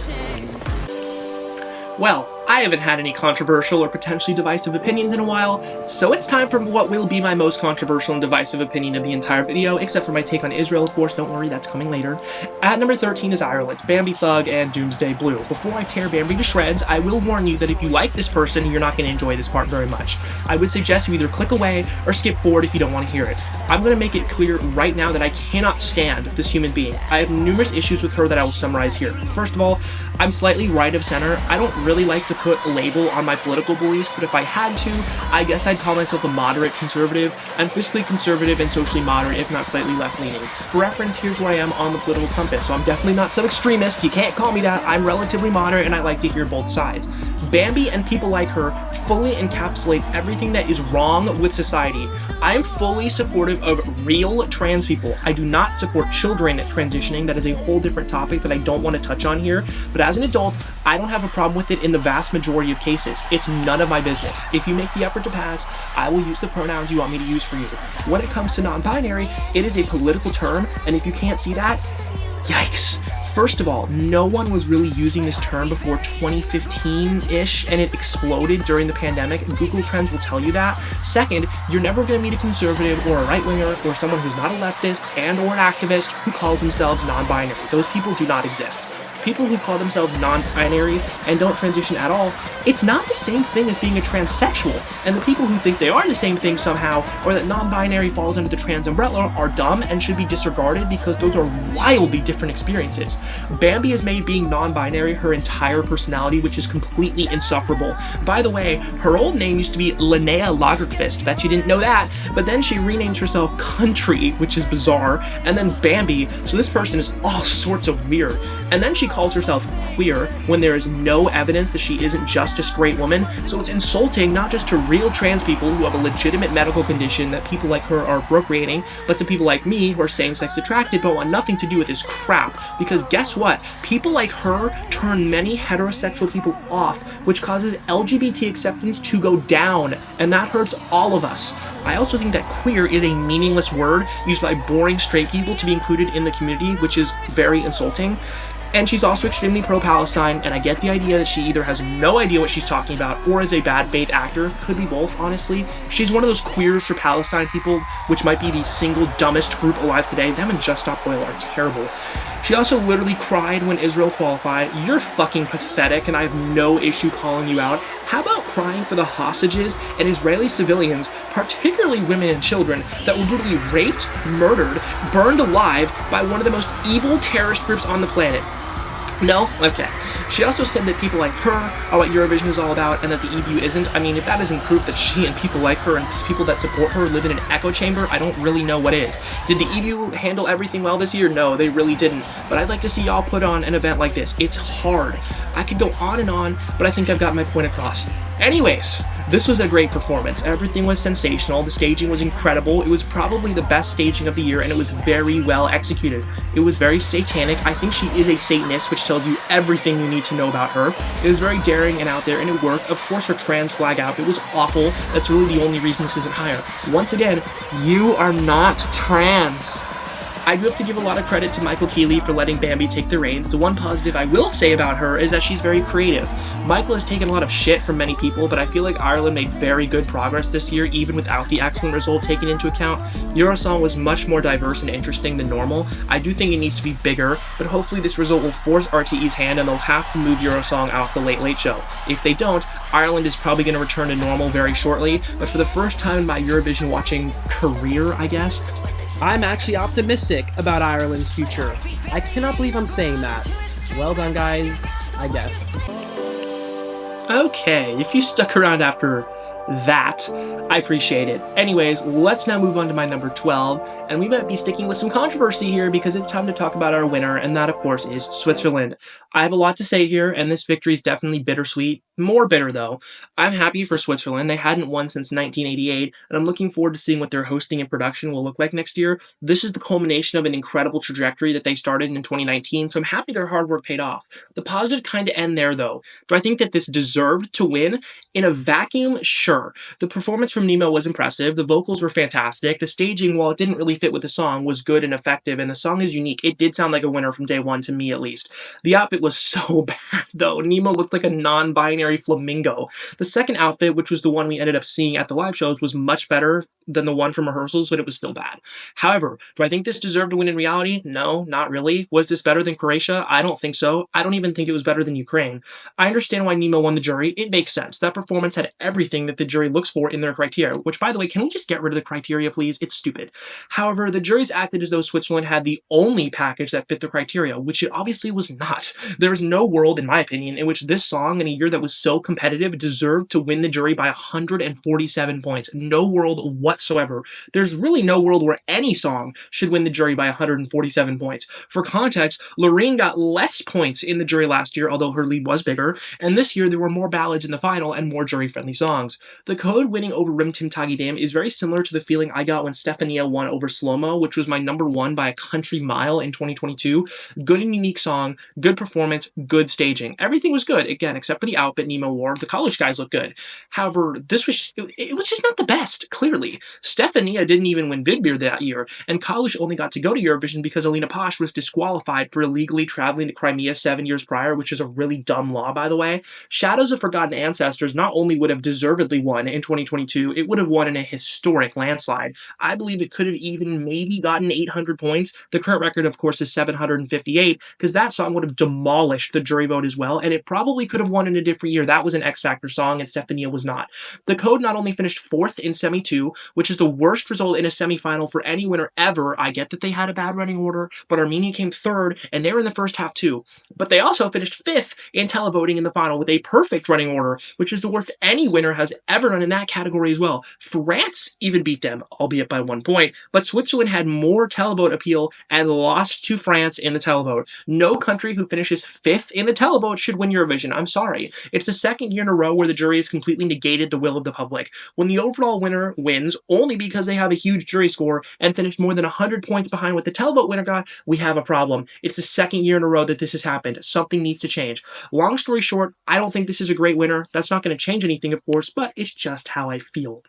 Well, I haven't had any controversial or potentially divisive opinions in a while, so it's time for what will be my most controversial and divisive opinion of the entire video, except for my take on Israel, of course. Don't worry, that's coming later. At number 13 is Ireland, Bambie Thug, and Doomsday Blue. Before I tear Bambie to shreds, I will warn you that if you like this person, you're not going to enjoy this part very much. I would suggest you either click away or skip forward if you don't want to hear it. I'm going to make it clear right now that I cannot stand this human being. I have numerous issues with her that I will summarize here. First of all, I'm slightly right of center. I don't really like to put a label on my political beliefs, but if I had to, I guess I'd call myself a moderate conservative. I'm fiscally conservative and socially moderate, if not slightly left-leaning. For reference, here's where I am on the political compass, so I'm definitely not some extremist. You can't call me that. I'm relatively moderate, and I like to hear both sides. Bambie and people like her fully encapsulate everything that is wrong with society. I am fully supportive of real trans people. I do not support children transitioning. That is a whole different topic that I don't want to touch on here, but as an adult, I don't have a problem with it in the vast majority of cases. It's none of my business. If you make the effort to pass, I will use the pronouns you want me to use for you. When it comes to non-binary, it is a political term, and if you can't see that, yikes. First of all, no one was really using this term before 2015-ish, and it exploded during the pandemic. Google Trends will tell you that. Second, you're never going to meet a conservative or a right-winger or someone who's not a leftist and or an activist who calls themselves non-binary. Those people do not exist. People who call themselves non-binary and don't transition at all, it's not the same thing as being a transsexual. And the people who think they are the same thing somehow, or that non-binary falls under the trans umbrella, are dumb and should be disregarded because those are wildly different experiences. Bambie has made being non-binary her entire personality, which is completely insufferable. By the way, her old name used to be Linnea Lagerkvist. Bet you didn't know that. But then she renamed herself Country, which is bizarre, and then Bambie. So this person is all sorts of weird. And then she calls herself queer when there is no evidence that she isn't just a straight woman. So it's insulting not just to real trans people who have a legitimate medical condition that people like her are appropriating, but to people like me who are same-sex attracted but want nothing to do with this crap. Because guess what? People like her turn many heterosexual people off, which causes LGBT acceptance to go down, and that hurts all of us. I also think that queer is a meaningless word used by boring straight people to be included in the community, which is very insulting. And she's also extremely pro-Palestine, and I get the idea that she either has no idea what she's talking about or is a bad bait actor. Could be both, honestly. She's one of those queers for Palestine people, which might be the single dumbest group alive today. Them and Just Stop Oil are terrible. She also literally cried when Israel qualified. You're fucking pathetic, and I have no issue calling you out. How about crying for the hostages and Israeli civilians, particularly women and children, that were brutally raped, murdered, burned alive by one of the most evil terrorist groups on the planet? No? Okay. She also said that people like her are what Eurovision is all about and that the EU isn't. I mean, if that isn't proof that she and people like her and people that support her live in an echo chamber, I don't really know what is. Did the EU handle everything well this year? No, they really didn't. But I'd like to see y'all put on an event like this. It's hard. I could go on and on, but I think I've got my point across. Anyways, this was a great performance. Everything was sensational. The staging was incredible. It was probably the best staging of the year, and it was very well executed. It was very satanic. I think she is a Satanist, which tells you everything you need to know about her. It was very daring and out there, and it worked. Of course, her trans flag out. It was awful. That's really the only reason this isn't higher. Once again, you are not trans. I do have to give a lot of credit to Michael Keeley for letting Bambie take the reins. The one positive I will say about her is that she's very creative. Michael has taken a lot of shit from many people, but I feel like Ireland made very good progress this year, even without the excellent result taken into account. Eurosong was much more diverse and interesting than normal. I do think it needs to be bigger, but hopefully this result will force RTE's hand and they'll have to move Eurosong off the Late Late Show. If they don't, Ireland is probably going to return to normal very shortly, but for the first time in my Eurovision watching career, I guess, I'm actually optimistic about Ireland's future. I cannot believe I'm saying that. Well done, guys, I guess. Okay, if you stuck around after that, I appreciate it. Anyways, let's now move on to my number 12, and we might be sticking with some controversy here because it's time to talk about our winner, and that, of course, is Switzerland. I have a lot to say here, and this victory is definitely bittersweet. More bitter, though. I'm happy for Switzerland. They hadn't won since 1988, and I'm looking forward to seeing what their hosting and production will look like next year. This is the culmination of an incredible trajectory that they started in 2019, so I'm happy their hard work paid off. The positive kind of end there, though. Do I think that this deserved to win? In a vacuum, sure. Sure, the performance from Nemo was impressive, the vocals were fantastic, the staging, while it didn't really fit with the song, was good and effective, and the song is unique. It did sound like a winner from day one, to me at least. The outfit was so bad, though. Nemo looked like a non-binary flamingo. The second outfit, which was the one we ended up seeing at the live shows, was much better than the one from rehearsals, but it was still bad. However, do I think this deserved to win in reality? No, not really. Was this better than Croatia? I don't think so. I don't even think it was better than Ukraine. I understand why Nemo won the jury. It makes sense. That performance had everything that the jury looks for in their criteria, which, by the way, can we just get rid of the criteria, please? It's stupid. However, the juries acted as though Switzerland had the only package that fit the criteria, which it obviously was not. There is no world, in my opinion, in which this song in a year that was so competitive deserved to win the jury by 147 points. No world whatsoever. There's really no world where any song should win the jury by 147 points. For context, Loreen got less points in the jury last year, although her lead was bigger, and this year there were more ballads in the final and more jury-friendly songs. The Code winning over Rim Tim Tagi Dam is very similar to the feeling I got when Stefania won over Slow-Mo, which was my number one by a country mile in 2022. Good and unique song, good performance, good staging. Everything was good, again, except for the outfit Nemo wore. The college guys looked good. However, it was just not the best, clearly. Stefania didn't even win Vidbeer that year, and college only got to go to Eurovision because Alina Posh was disqualified for illegally traveling to Crimea 7 years prior, which is a really dumb law, by the way. Shadows of Forgotten Ancestors not only would have deservedly won in 2022, it would have won in a historic landslide. I believe it could have even maybe gotten 800 points. The current record, of course, is 758, because that song would have demolished the jury vote as well, and it probably could have won in a different year. That was an X Factor song, and Stefania was not. The Code not only finished 4th in Semi 2, which is the worst result in a semifinal for any winner ever. I get that they had a bad running order, but Armenia came 3rd, and they were in the first half too. But they also finished 5th in televoting in the final with a perfect running order, which is the worst any winner has ever done in that category as well. France even beat them, albeit by 1 point, but Switzerland had more televote appeal and lost to France in the televote. No country who finishes 5th in the televote should win Eurovision. I'm sorry. It's the second year in a row where the jury has completely negated the will of the public. When the overall winner wins only because they have a huge jury score and finished more than 100 points behind what the televote winner got, we have a problem. It's the second year in a row that this has happened. Something needs to change. Long story short, I don't think this is a great winner. That's not going to change anything, of course, but it's just how I feel.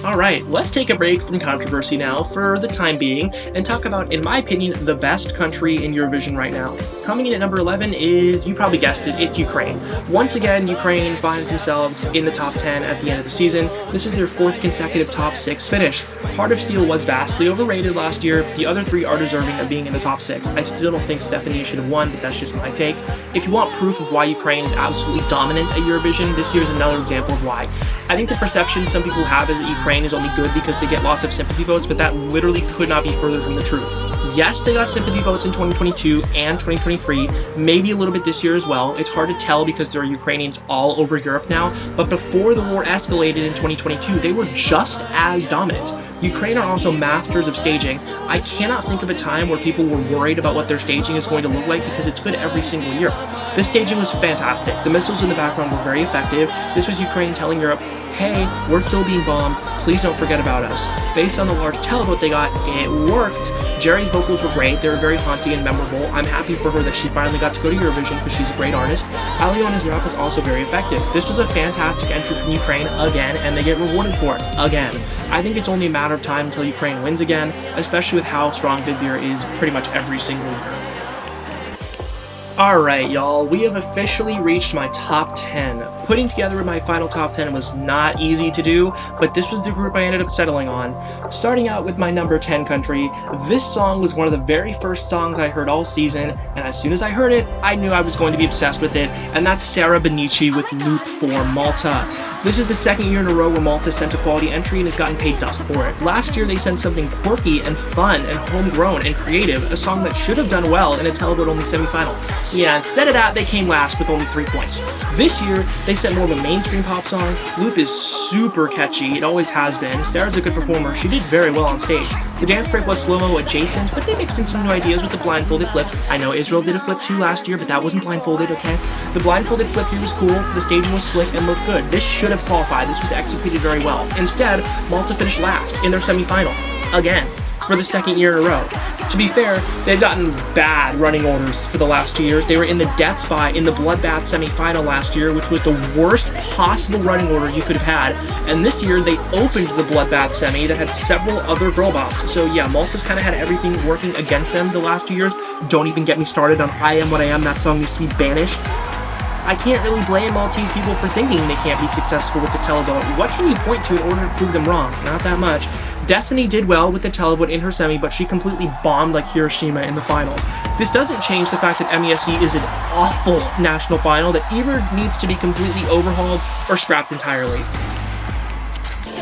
Alright, let's take a break from controversy now for the time being and talk about, in my opinion, the best country in Eurovision right now. Coming in at number 11 is, you probably guessed it, it's Ukraine. Once again, Ukraine finds themselves in the top 10 at the end of the season. This is their 4th consecutive top 6 finish. Heart of Steel was vastly overrated last year. The other 3 are deserving of being in the top 6. I still don't think Stefania should have won, but that's just my take. If you want proof of why Ukraine is absolutely dominant at Eurovision, this year is another example of why. I think the perception some people have is that Ukraine is only good because they get lots of sympathy votes, but that literally could not be further from the truth. Yes, they got sympathy votes in 2022 and 2023, maybe a little bit this year as well. It's hard to tell because there are Ukrainians all over Europe now, but before the war escalated in 2022, they were just as dominant. Ukraine are also masters of staging. I cannot think of a time where people were worried about what their staging is going to look like because it's good every single year. This staging was fantastic. The missiles in the background were very effective. This was Ukraine telling Europe, hey, we're still being bombed, please don't forget about us. Based on the large televote they got, it worked. Jerry's vocals were great, they were very haunting and memorable. I'm happy for her that she finally got to go to Eurovision because she's a great artist. Aliona's rap was also very effective. This was a fantastic entry from Ukraine again, and they get rewarded for it again. I think it's only a matter of time until Ukraine wins again, especially with how strong Vidbeer is pretty much every single year. Alright, y'all, we have officially reached my top 10. Putting together my final top 10 was not easy to do, but this was the group I ended up settling on. Starting out with my number 10 country, this song was one of the very first songs I heard all season, and as soon as I heard it, I knew I was going to be obsessed with it, and that's Sara Benici with Loop for Malta. This is the second year in a row where Malta sent a quality entry and has gotten paid dust for it. Last year they sent something quirky and fun and homegrown and creative, a song that should have done well in a televote-only semifinal. Yeah, instead of that, they came last with only 3 points. This year, they sent more of a mainstream pop song. Loop is super catchy, it always has been. Sarah's a good performer, she did very well on stage. The dance break was slow-mo adjacent, but they mixed in some new ideas with the blindfolded flip. I know Israel did a flip too last year, but that wasn't blindfolded, okay? The blindfolded flip here was cool, the staging was slick and looked good. This should have qualified, this was executed very well. Instead, Malta finished last in their semifinal. Again. for the second year in a row. To be fair, they've gotten bad running orders for the last 2 years. They were in the death spot in the bloodbath semifinal last year, which was the worst possible running order you could have had. And this year, they opened the bloodbath semi that had several other girl bots. So yeah, Malta's kind of had everything working against them the last 2 years. Don't even get me started on I Am What I Am. That song needs to be banished. I can't really blame Maltese people for thinking they can't be successful with the televote. What can you point to in order to prove them wrong? Not that much. Destiny did well with the televote in her semi, but she completely bombed like Hiroshima in the final. This doesn't change the fact that MESC is an awful national final that either needs to be completely overhauled or scrapped entirely.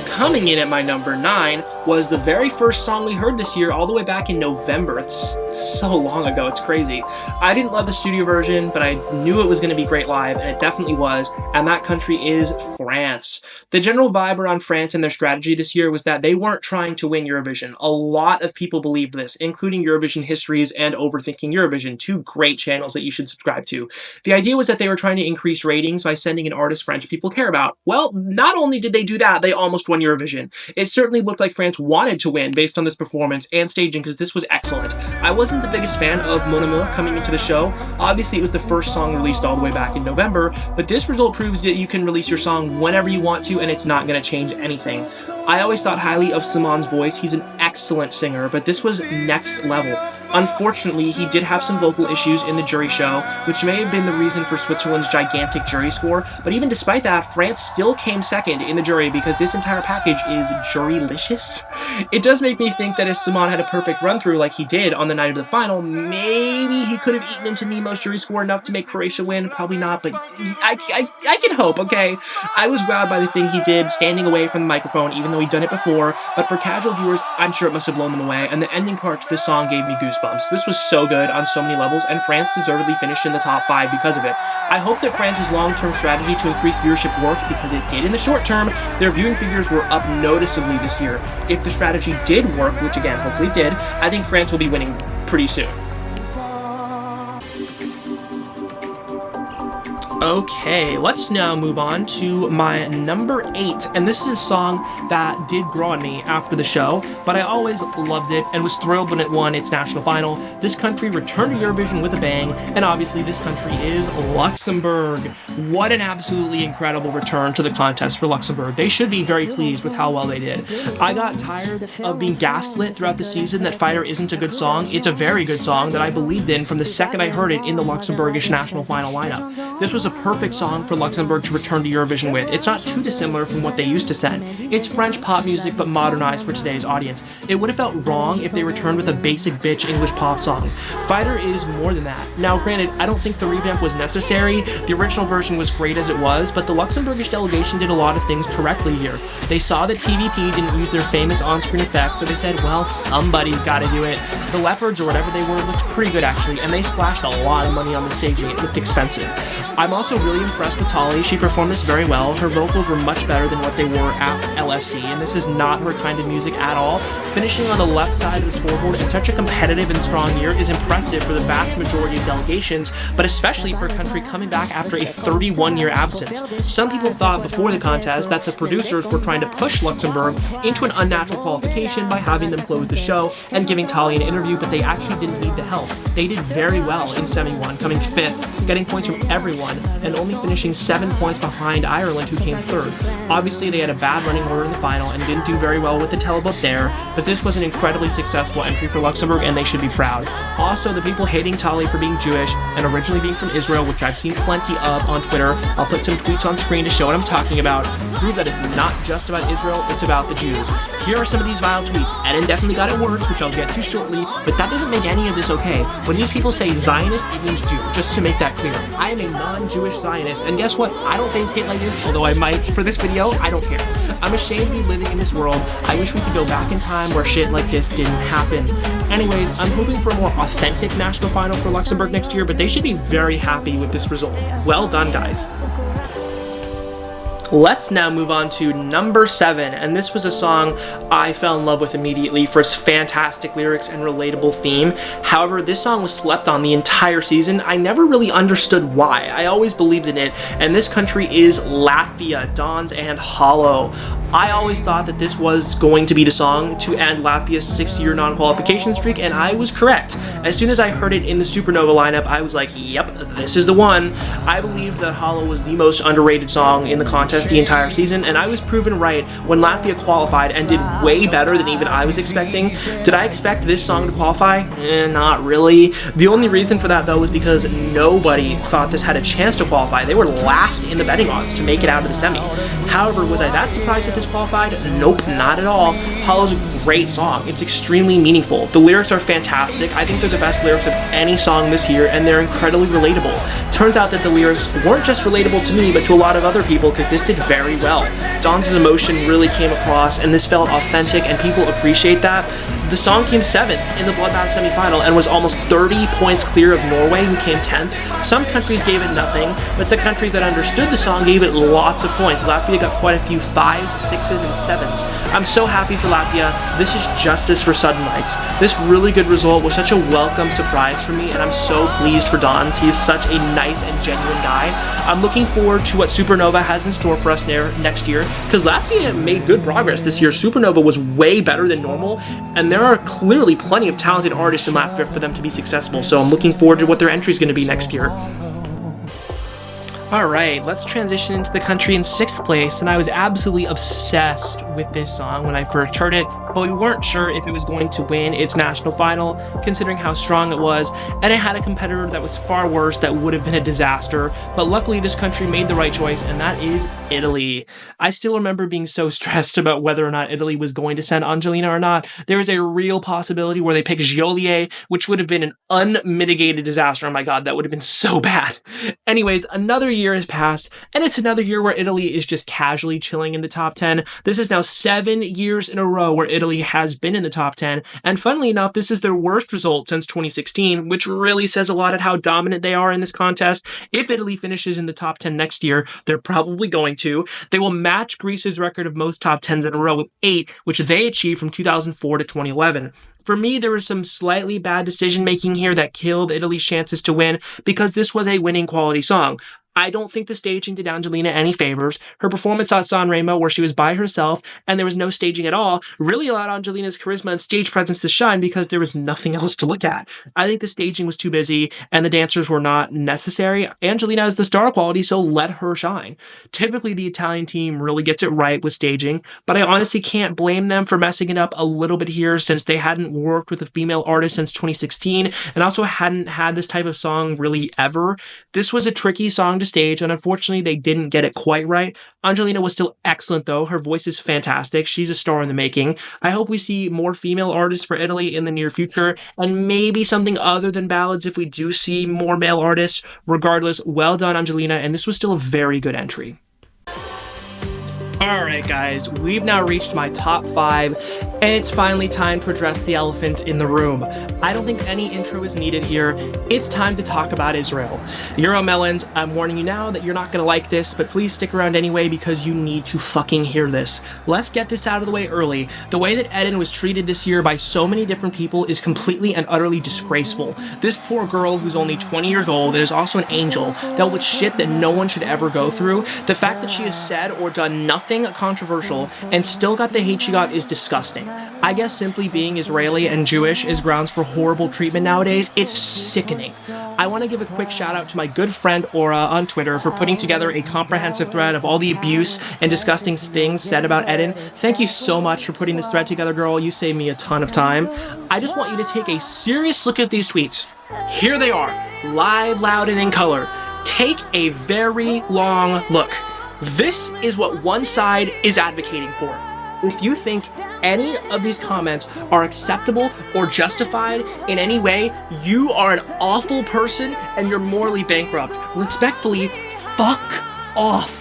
Coming in at my number 9 was the very first song we heard this year all the way back in November. It's so long ago, it's crazy. I didn't love the studio version, but I knew it was going to be great live, and it definitely was, and that country is France. The general vibe around France and their strategy this year was that they weren't trying to win Eurovision. A lot of people believed this, including Eurovision Histories and Overthinking Eurovision, two great channels that you should subscribe to. The idea was that they were trying to increase ratings by sending an artist French people care about. Well, not only did they do that, they almost won Eurovision. It certainly looked like France wanted to win based on this performance and staging because this was excellent. I wasn't the biggest fan of Mon Amour coming into the show. Obviously, it was the first song released all the way back in November, but this result proves that you can release your song whenever you want to and it's not going to change anything. I always thought highly of Simon's voice. He's an excellent singer, but this was next level. Unfortunately, he did have some vocal issues in the jury show, which may have been the reason for Switzerland's gigantic jury score, but even despite that, France still came second in the jury because this entire package is jurylicious. It does make me think that if Simon had a perfect run-through like he did on the night of the final, maybe he could have eaten into Nemo's jury score enough to make Croatia win. Probably not, but I can hope, okay? I was wowed by the thing he did, standing away from the microphone, even though he'd done it before, but for casual viewers, I'm sure it must have blown them away, and the ending part to this song gave me goosebumps. This was so good on so many levels, and France deservedly finished in the top 5 because of it. I hope that France's long-term strategy to increase viewership worked because it did in the short term. Their viewing figures were up noticeably this year. If the strategy did work, which again, hopefully it did, I think France will be winning pretty soon. Okay, let's now move on to my number 8, and this is a song that did grow on me after the show, but I always loved it and was thrilled when it won its national final. This country returned to Eurovision with a bang, and obviously this country is Luxembourg. What an absolutely incredible return to the contest for Luxembourg. They should be very pleased with how well they did. I got tired of being gaslit throughout the season that Fighter isn't a good song. It's a very good song that I believed in from the second I heard it in the Luxembourgish national final lineup. This was a perfect song for Luxembourg to return to Eurovision with. It's not too dissimilar from what they used to send. It's French pop music but modernized for today's audience. It would have felt wrong if they returned with a basic bitch English pop song. Fighter is more than that. Now granted, I don't think the revamp was necessary. The original version was great as it was, but the Luxembourgish delegation did a lot of things correctly here. They saw that TVP didn't use their famous on-screen effects, so they said, well, somebody's gotta do it. The leopards, or whatever they were, looked pretty good actually, and they splashed a lot of money on the staging. It looked expensive. I'm also really impressed with Tali. She performed this very well. Her vocals were much better than what they were at LSC, and this is not her kind of music at all. Finishing on the left side of the scoreboard in such a competitive and strong year is impressive for the vast majority of delegations, but especially for a country coming back after a 31-year absence. Some people thought before the contest that the producers were trying to push Luxembourg into an unnatural qualification by having them close the show and giving Tali an interview, but they actually didn't need the help. They did very well in Semi-1, coming 5th, getting points from everyone, and only finishing 7 points behind Ireland, who came 3rd. Obviously, they had a bad running order in the final and didn't do very well with the televote there, but this was an incredibly successful entry for Luxembourg, and they should be proud. Also, the people hating Tali for being Jewish and originally being from Israel, which I've seen plenty of on Twitter, I'll put some tweets on screen to show what I'm talking about, prove that it's not just about Israel, it's about the Jews. Here are some of these vile tweets. Eden definitely got it worse, which I'll get to shortly, but that doesn't make any of this okay. When these people say Zionist, it means Jew, just to make that clear. I am a non-Jewish Zionist, and guess what? I don't face hate like this, although I might for this video. I don't care. I'm ashamed to be living in this world. I wish we could go back in time where shit like this didn't happen. Anyways, I'm hoping for a more authentic national final for Luxembourg next year, but they should be very happy with this result. Well done, guys. Let's now move on to number 7, and this was a song I fell in love with immediately for its fantastic lyrics and relatable theme. However, this song was slept on the entire season. I never really understood why. I always believed in it, and this country is Latvia, Dons and Hollow. I always thought that this was going to be the song to end Latvia's 6-year non-qualification streak, and I was correct. As soon as I heard it in the Supernova lineup, I was like, yep, this is the one. I believed that Hollow was the most underrated song in the contest the entire season, and I was proven right when Latvia qualified and did way better than even I was expecting. Did I expect this song to qualify? Not really. The only reason for that, though, was because nobody thought this had a chance to qualify. They were last in the betting odds to make it out of the semi. However, was I that surprised that this qualified? Nope, not at all. Hollow's a great song. It's extremely meaningful. The lyrics are fantastic. I think they're the best lyrics of any song this year, and they're incredibly relatable. Turns out that the lyrics weren't just relatable to me, but to a lot of other people, because this did very well. Don's emotion really came across, and this felt authentic, and people appreciate that. The song came 7th in the Bloodbath semifinal and was almost 30 points clear of Norway, who came 10th. Some countries gave it nothing, but the countries that understood the song gave it lots of points. Latvia got quite a few 5s, 6s, and 7s. I'm so happy for Latvia. This is justice for Sudden Lights. This really good result was such a welcome surprise for me, and I'm so pleased for Don. He is such a nice and genuine guy. I'm looking forward to what Supernova has in store for us next year, because Latvia made good progress this year. Supernova was way better than normal, and there are clearly plenty of talented artists in Latvia for them to be successful, so I'm looking forward to what their entry is going to be next year. Alright, let's transition into the country in 6th place, and I was absolutely obsessed with this song when I first heard it, but we weren't sure if it was going to win its national final, considering how strong it was, and it had a competitor that was far worse that would have been a disaster, but luckily this country made the right choice, and that is Italy. I still remember being so stressed about whether or not Italy was going to send Angelina or not. There was a real possibility where they picked Joliet, which would have been an unmitigated disaster. Oh my god, that would have been so bad. Anyways, another year has passed, and it's another year where Italy is just casually chilling in the top 10. This is now 7 years in a row where Italy has been in the top 10, and funnily enough, this is their worst result since 2016, which really says a lot at how dominant they are in this contest. If Italy finishes in the top 10 next year, they're probably going to. They will match Greece's record of most top 10s in a row with 8, which they achieved from 2004 to 2011. For me, there was some slightly bad decision-making here that killed Italy's chances to win, because this was a winning quality song. I don't think the staging did Angelina any favors. Her performance at Sanremo, where she was by herself and there was no staging at all, really allowed Angelina's charisma and stage presence to shine because there was nothing else to look at. I think the staging was too busy and the dancers were not necessary. Angelina is the star quality, so let her shine. Typically, the Italian team really gets it right with staging, but I honestly can't blame them for messing it up a little bit here, since they hadn't worked with a female artist since 2016 and also hadn't had this type of song really ever. This was a tricky song to stage, and unfortunately they didn't get it quite right. Angelina was still excellent though. Her voice is fantastic. She's a star in the making. I hope we see more female artists for Italy in the near future, and maybe something other than ballads if we do see more male artists. Regardless, well done Angelina, and this was still a very good entry. Alright guys, we've now reached my top 5, and it's finally time to address the elephant in the room. I don't think any intro is needed here. It's time to talk about Israel. Euromelons, I'm warning you now that you're not gonna like this, but please stick around anyway because you need to fucking hear this. Let's get this out of the way early. The way that Eden was treated this year by so many different people is completely and utterly disgraceful. This poor girl, who's only 20 years old and is also an angel, dealt with shit that no one should ever go through. The fact that she has said or done nothing controversial and still got the hate she got is disgusting. I guess simply being Israeli and Jewish is grounds for horrible treatment nowadays. It's sickening. I want to give a quick shout out to my good friend Aura on Twitter for putting together a comprehensive thread of all the abuse and disgusting things said about Eden. Thank you so much for putting this thread together, girl. You saved me a ton of time. I just want you to take a serious look at these tweets. Here they are, live, loud, and in color. Take a very long look. This is what one side is advocating for. If you think any of these comments are acceptable or justified in any way, you are an awful person and you're morally bankrupt. Respectfully, fuck off.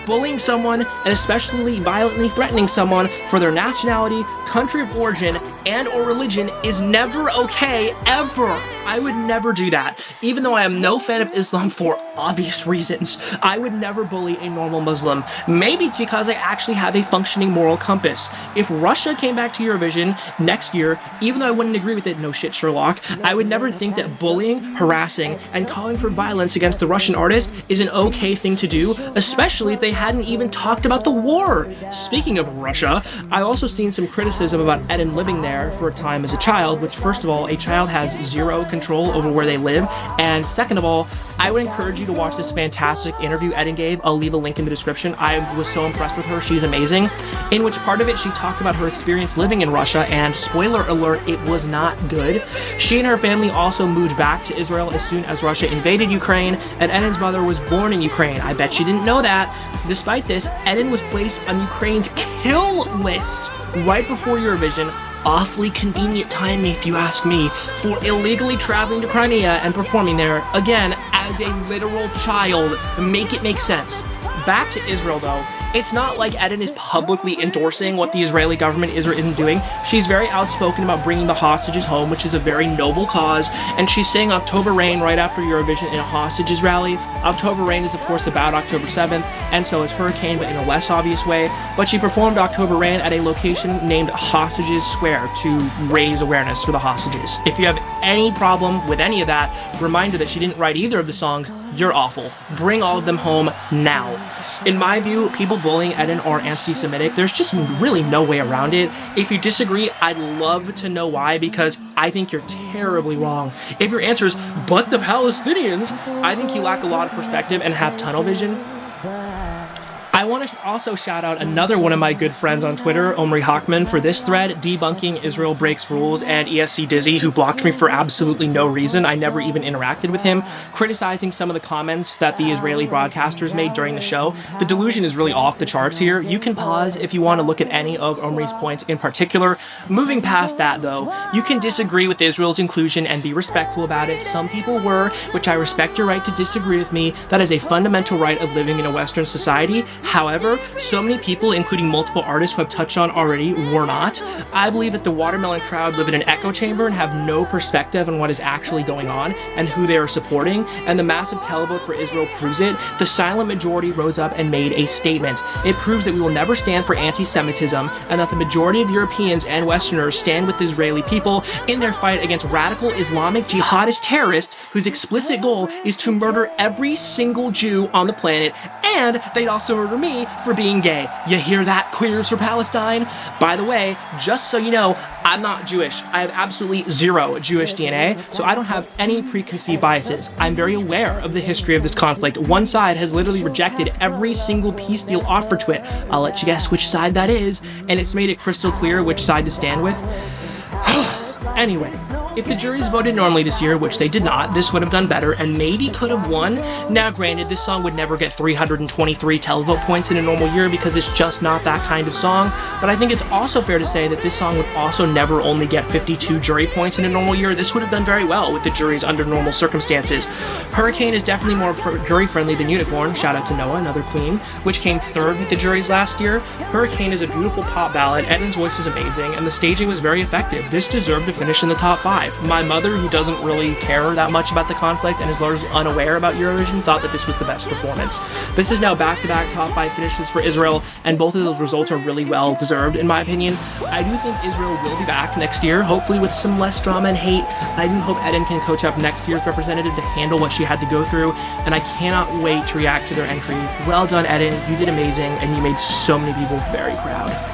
Bullying someone, and especially violently threatening someone for their nationality, country of origin, and or religion is never okay, ever. I would never do that. Even though I am no fan of Islam for obvious reasons, I would never bully a normal Muslim. Maybe it's because I actually have a functioning moral compass. If Russia came back to Eurovision next year, even though I wouldn't agree with it, no shit Sherlock, I would never think that bullying, harassing, and calling for violence against the Russian artist is an okay thing to do, especially if they hadn't even talked about the war. Speaking of Russia, I also seen some criticism about Eden living there for a time as a child, which first of all, a child has zero control over where they live, and second of all, I would encourage you to watch this fantastic interview Eden gave. I'll leave a link in the description. I was so impressed with her. She's amazing. In which part of it, she talked about her experience living in Russia, and spoiler alert, it was not good. She and her family also moved back to Israel as soon as Russia invaded Ukraine, and Eden's mother was born in Ukraine. I bet she didn't know that. Despite this, Eden was placed on Ukraine's kill list right before Eurovision. Awfully convenient timing, if you ask me, for illegally traveling to Crimea and performing there, again, as a literal child. Make it make sense. Back to Israel, though. It's not like Eden is publicly endorsing what the Israeli government is or isn't doing. She's very outspoken about bringing the hostages home, which is a very noble cause, and she's saying October Rain right after Eurovision in a hostages rally. October Rain is, of course, about October 7th, and so is Hurricane, but in a less obvious way. But she performed October Rain at a location named Hostages Square to raise awareness for the hostages. If you have any problem with any of that, reminder that she didn't write either of the songs. You're awful. Bring all of them home now. In my view, people bullying Eden are anti-Semitic. There's just really no way around it. If you disagree, I'd love to know why, because I think you're terribly wrong. If your answer is, but the Palestinians, I think you lack a lot of perspective and have tunnel vision. I want to also shout out another one of my good friends on Twitter, Omri Hachman, for this thread, debunking Israel Breaks Rules and ESC Dizzy, who blocked me for absolutely no reason. I never even interacted with him, criticizing some of the comments that the Israeli broadcasters made during the show. The delusion is really off the charts here. You can pause if you want to look at any of Omri's points in particular. Moving past that, though, you can disagree with Israel's inclusion and be respectful about it. Some people were, which I respect your right to disagree with me. That is a fundamental right of living in a Western society. However, so many people, including multiple artists who I've touched on already, were not. I believe that the watermelon crowd live in an echo chamber and have no perspective on what is actually going on and who they are supporting, and the massive televote for Israel proves it. The silent majority rose up and made a statement. It proves that we will never stand for anti-Semitism, and that the majority of Europeans and Westerners stand with the Israeli people in their fight against radical Islamic jihadist terrorists whose explicit goal is to murder every single Jew on the planet, and they'd also murder me for being gay. You hear that, queers for Palestine? By the way, just so you know, I'm not Jewish. I have absolutely zero Jewish DNA, so I don't have any preconceived biases. I'm very aware of the history of this conflict. One side has literally rejected every single peace deal offered to it. I'll let you guess which side that is, and it's made it crystal clear which side to stand with. Anyway, if the juries voted normally this year, which they did not, this would have done better and maybe could have won. Now granted, this song would never get 323 televote points in a normal year because it's just not that kind of song, but I think it's also fair to say that this song would also never only get 52 jury points in a normal year. This would have done very well with the juries under normal circumstances. Hurricane is definitely more jury friendly than Unicorn, shout out to Noah, another queen, which came third with the juries last year. Hurricane is a beautiful pop ballad, Eden's voice is amazing, and the staging was very effective. This deserved to finish in the top 5. My mother, who doesn't really care that much about the conflict and is largely unaware about Eurovision, thought that this was the best performance. This is now back-to-back top 5 finishes for Israel, and both of those results are really well deserved, in my opinion. I do think Israel will be back next year, hopefully with some less drama and hate. I do hope Eden can coach up next year's representative to handle what she had to go through, and I cannot wait to react to their entry. Well done, Eden. You did amazing, and you made so many people very proud.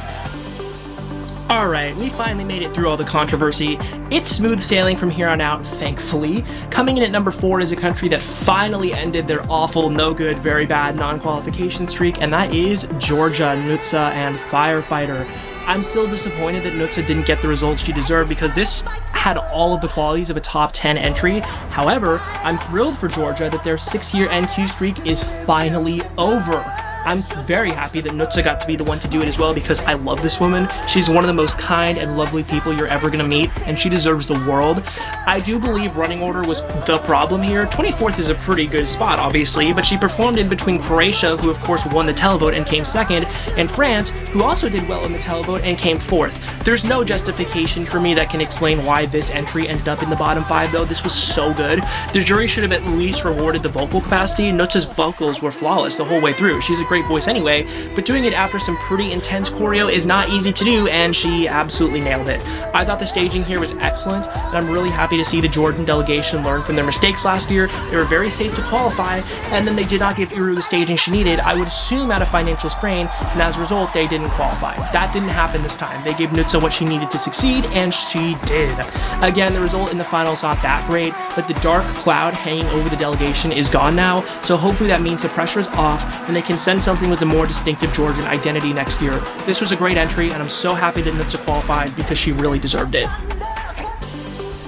Alright, we finally made it through all the controversy. It's smooth sailing from here on out, thankfully. Coming in at number 4 is a country that finally ended their awful, no good, very bad non-qualification streak, and that is Georgia, Nutsa, and Firefighter. I'm still disappointed that Nutsa didn't get the results she deserved because this had all of the qualities of a top 10 entry. However, I'm thrilled for Georgia that their 6-year NQ streak is finally over. I'm very happy that Nutsa got to be the one to do it as well, because I love this woman. She's one of the most kind and lovely people you're ever gonna meet, and she deserves the world. I do believe running order was the problem here. 24th is a pretty good spot, obviously, but she performed in between Croatia, who of course won the televote and came second, and France, who also did well in the televote and came fourth. There's no justification for me that can explain why this entry ended up in the bottom 5, though. This was so good. The jury should have at least rewarded the vocal capacity. Nutsa's vocals were flawless the whole way through. She's a great voice anyway, but doing it after some pretty intense choreo is not easy to do, and she absolutely nailed it. I thought the staging here was excellent, and I'm really happy to see the Georgian delegation learn from their mistakes last year. They were very safe to qualify, and then they did not give Iru the staging she needed, I would assume out of financial strain, and as a result, they didn't qualify. That didn't happen this time. They gave Nutsa what she needed to succeed, and she did. Again, the result in the final is not that great, but the dark cloud hanging over the delegation is gone now, so hopefully that means the pressure is off, and they can send something with a more distinctive Georgian identity next year. This was a great entry, and I'm so happy that Nutsa qualified because she really deserved it.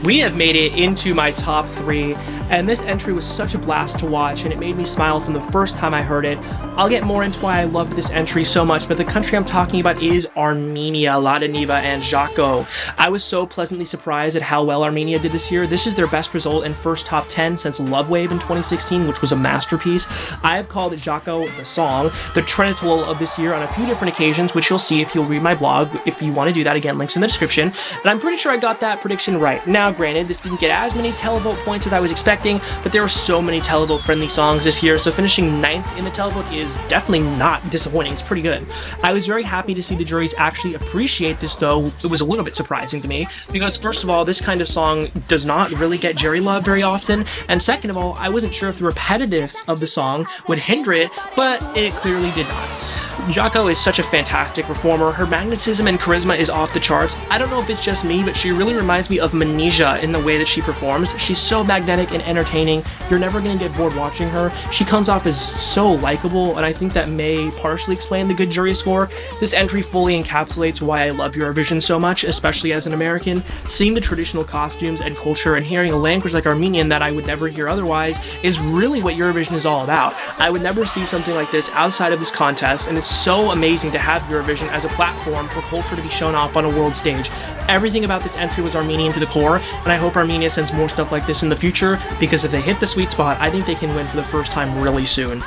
We have made it into my top 3, and this entry was such a blast to watch, and it made me smile from the first time I heard it. I'll get more into why I loved this entry so much, but the country I'm talking about is Armenia, Ladaniva, and Jako. I was so pleasantly surprised at how well Armenia did this year. This is their best result and first top 10 since Love Wave in 2016, which was a masterpiece. I have called Jako, the song, the Trinitol of this year on a few different occasions, which you'll see if you'll read my blog. If you want to do that, again, links in the description. And I'm pretty sure I got that prediction right. Now, granted, this didn't get as many televote points as I was expecting, but there were so many televote friendly songs this year, so finishing 9th in the televote is definitely not disappointing. It's pretty good. I was very happy to see the juries actually appreciate this, though it was a little bit surprising to me, because first of all, this kind of song does not really get jury love very often, and second of all, I wasn't sure if the repetitiveness of the song would hinder it, but it clearly did not. Jako is such a fantastic performer. Her magnetism and charisma is off the charts. I don't know if it's just me, but she really reminds me of Manisha in the way that she performs. She's so magnetic and entertaining. You're never going to get bored watching her. She comes off as so likable, and I think that may partially explain the good jury score. This entry fully encapsulates why I love Eurovision so much, especially as an American. Seeing the traditional costumes and culture and hearing a language like Armenian that I would never hear otherwise is really what Eurovision is all about. I would never see something like this outside of this contest, and it's so amazing to have Eurovision as a platform for culture to be shown off on a world stage. Everything about this entry was Armenian to the core, and I hope Armenia sends more stuff like this in the future, because if they hit the sweet spot, I think they can win for the first time really soon.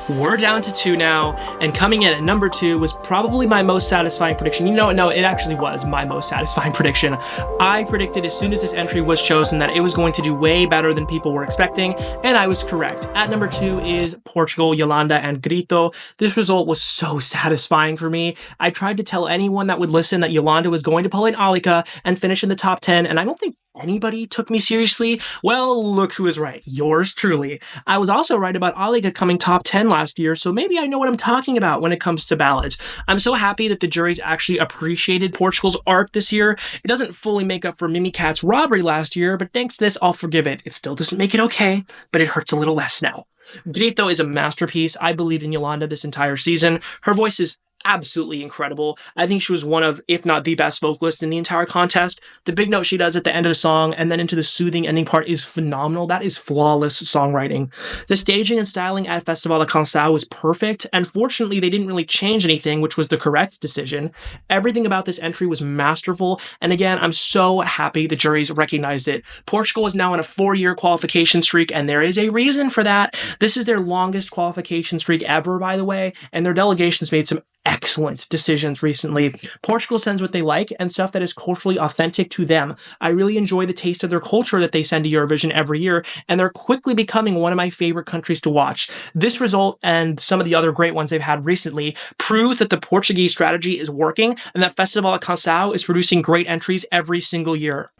We're down to 2 now, and coming in at number 2 was probably my most satisfying prediction. No, it actually was my most satisfying prediction. I predicted as soon as this entry was chosen that it was going to do way better than people were expecting, and I was correct. At number 2 is Portugal, Yolanda, and Grito. This result was so satisfying for me. I tried to tell anyone that would listen that Yolanda was going to pull in Alika and finish in the top 10, and I don't think anybody took me seriously. Well, look who is right. Yours truly. I was also right about Alika coming top 10 last year, so maybe I know what I'm talking about when it comes to ballads. I'm so happy that the juries actually appreciated Portugal's art this year. It doesn't fully make up for Mimikat's robbery last year, but thanks to this, I'll forgive it. It still doesn't make it okay, but it hurts a little less now. Grito is a masterpiece. I believed in Yolanda this entire season. Her voice is absolutely incredible. I think she was one of, if not the best vocalist in the entire contest. The big note she does at the end of the song and then into the soothing ending part is phenomenal. That is flawless songwriting. The staging and styling at Festival de Canção was perfect, and fortunately they didn't really change anything, which was the correct decision. Everything about this entry was masterful, and again, I'm so happy the juries recognized it. Portugal is now on a 4-year qualification streak, and there is a reason for that. This is their longest qualification streak ever, by the way, and their delegations made some excellent decisions recently. Portugal sends what they like and stuff that is culturally authentic to them. I really enjoy the taste of their culture that they send to Eurovision every year, and they're quickly becoming one of my favorite countries to watch. This result, and some of the other great ones they've had recently, proves that the Portuguese strategy is working and that Festival de Canção is producing great entries every single year.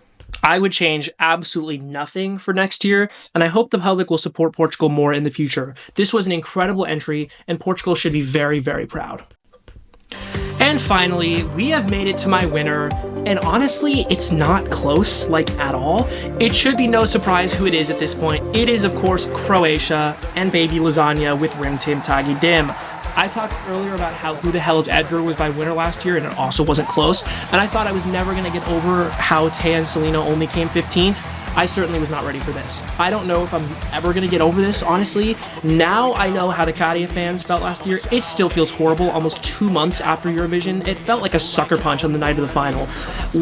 I would change absolutely nothing for next year, and I hope the public will support Portugal more in the future. This was an incredible entry, and Portugal should be very, very proud. And finally, we have made it to my winner, and honestly, it's not close, like, at all. It should be no surprise who it is at this point. It is, of course, Croatia and Baby Lasagna with Rim Tim Tagi Dim. I talked earlier about how Who the Hell is Edgar was my winner last year, and it also wasn't close, and I thought I was never going to get over how Taya and Selena only came 15th. I certainly was not ready for this. I don't know if I'm ever going to get over this, honestly. Now I know how the Katia fans felt last year. It still feels horrible almost 2 months after Eurovision. It felt like a sucker punch on the night of the final.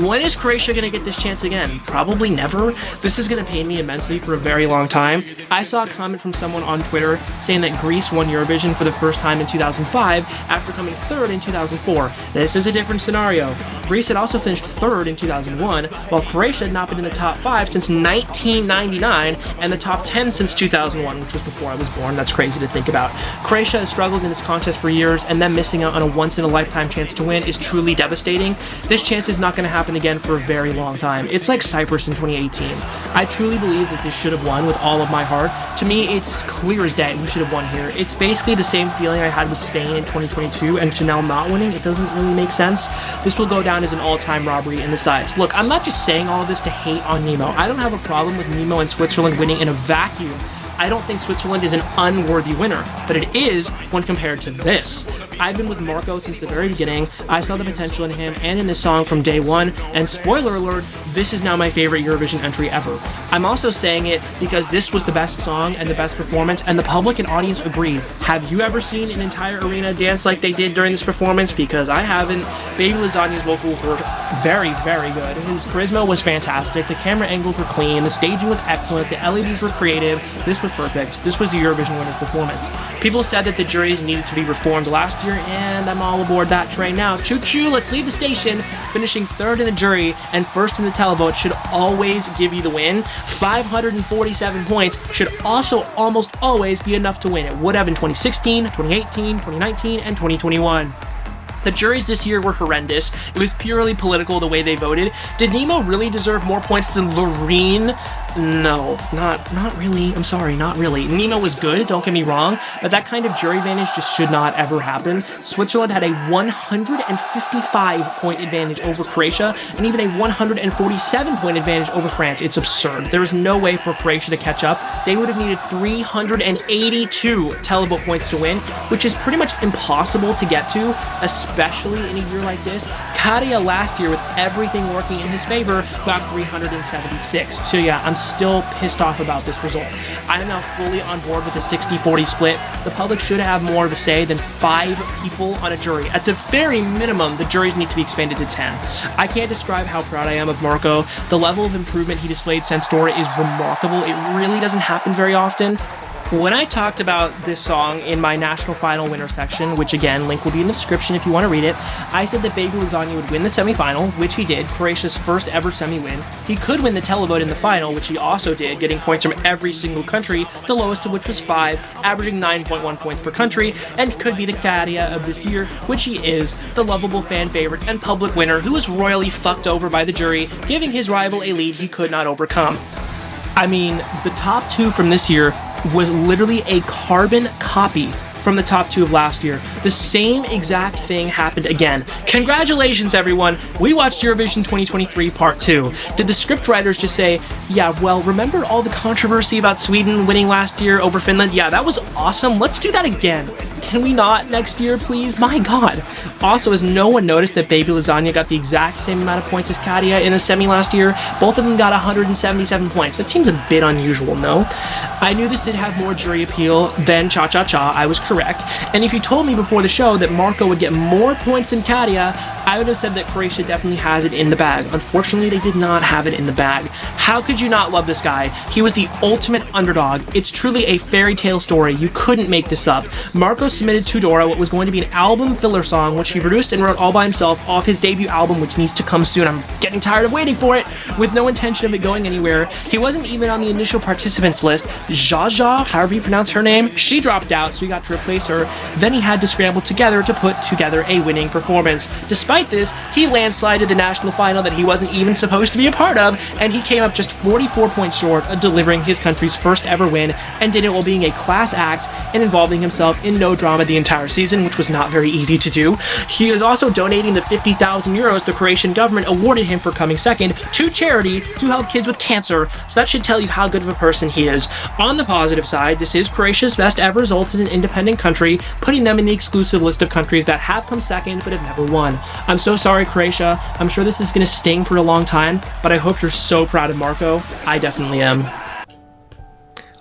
When is Croatia going to get this chance again? Probably never. This is going to pain me immensely for a very long time. I saw a comment from someone on Twitter saying that Greece won Eurovision for the first time in 2005 after coming third in 2004. This is a different scenario. Greece had also finished third in 2001, while Croatia had not been in the top 5 since 1999 and the top 10 since 2001, which was before I was born. That's crazy to think about. Croatia has struggled in this contest for years, and them missing out on a once-in-a-lifetime chance to win is truly devastating. This chance is not going to happen again for a very long time. It's like Cyprus in 2018. I truly believe that this should have won with all of my heart. To me, it's clear as day who should have won here. It's basically the same feeling I had with Spain in 2022, and Chanel not winning, it doesn't really make sense. This will go down as an all-time robbery in the size. Look, I'm not just saying all of this to hate on Nemo. I don't have a problem with Nemo and Switzerland winning in a vacuum. I don't think Switzerland is an unworthy winner, but it is when compared to this. I've been with Marco since the very beginning. I saw the potential in him and in this song from day one, and spoiler alert, this is now my favorite Eurovision entry ever. I'm also saying it because this was the best song and the best performance, and the public and audience agreed. Have you ever seen an entire arena dance like they did during this performance? Because I haven't. Baby Lasagna's vocals were very, very good. His charisma was fantastic. The camera angles were clean. The staging was excellent. The LEDs were creative. This was perfect. This was the Eurovision winner's performance. People said that the juries needed to be reformed last year, and I'm all aboard that train now. Choo-choo, let's leave the station. Finishing third in the jury and first in the televote should always give you the win. 547 points should also almost always be enough to win. It would have in 2016, 2018, 2019, and 2021. The juries this year were horrendous. It was purely political the way they voted. Did Nemo really deserve more points than Loreen? No, not really. I'm sorry, not really. Nemo was good, don't get me wrong, but that kind of jury advantage just should not ever happen. Switzerland had a 155-point advantage over Croatia, and even a 147-point advantage over France. It's absurd. There is no way for Croatia to catch up. They would have needed 382 televote points to win, which is pretty much impossible to get to, especially in a year like this. Katia last year, with everything working in his favor, got 376. So yeah, I'm still pissed off about this result. I am now fully on board with the 60-40 split. The public should have more of a say than 5 people on a jury. At the very minimum, the juries need to be expanded to 10. I can't describe how proud I am of Marco. The level of improvement he displayed since Dora is remarkable. It really doesn't happen very often. When I talked about this song in my national final winner section, which again, link will be in the description if you want to read it, I said that Baby Lasagna would win the semifinal, which he did, Croatia's first ever semi-win. He could win the televote in the final, which he also did, getting points from every single country, the lowest of which was 5, averaging 9.1 points per country, and could be the Katia of this year, which he is, the lovable fan favorite and public winner who was royally fucked over by the jury, giving his rival a lead he could not overcome. I mean, the top 2 from this year was literally a carbon copy from the top 2 of last year. The same exact thing happened again. Congratulations, everyone! We watched Eurovision 2023 Part 2. Did the scriptwriters just say, yeah, well, remember all the controversy about Sweden winning last year over Finland? Yeah, that was awesome. Let's do that again. Can we not next year, please? My god. Also, has no one noticed that Baby Lasagna got the exact same amount of points as Katia in the semi last year? Both of them got 177 points. That seems a bit unusual, no? I knew this did have more jury appeal than Cha Cha Cha. I was correct. And if you told me before the show that Marco would get more points than Katia, I would have said that Croatia definitely has it in the bag. Unfortunately, they did not have it in the bag. How could you not love this guy? He was the ultimate underdog. It's truly a fairy tale story. You couldn't make this up. Marco submitted to Dora what was going to be an album filler song, which he produced and wrote all by himself off his debut album, which needs to come soon. I'm getting tired of waiting for it, with no intention of it going anywhere. He wasn't even on the initial participants list. Jaja, however you pronounce her name, she dropped out, so he got to replace her. Then he had to scramble together to put together a winning performance. Despite this, he landslided the national final that he wasn't even supposed to be a part of, and he came up just 44 points short of delivering his country's first ever win, and did it while being a class act and involving himself in no drama the entire season, which was not very easy to do. He is also donating the 50,000 euros the Croatian government awarded him for coming second to charity to help kids with cancer, so that should tell you how good of a person he is. On the positive side, this is Croatia's best ever results as an independent country, putting them in the exclusive list of countries that have come second but have never won. I'm so sorry, Croatia. I'm sure this is going to sting for a long time, but I hope you're so proud of Marco. I definitely am.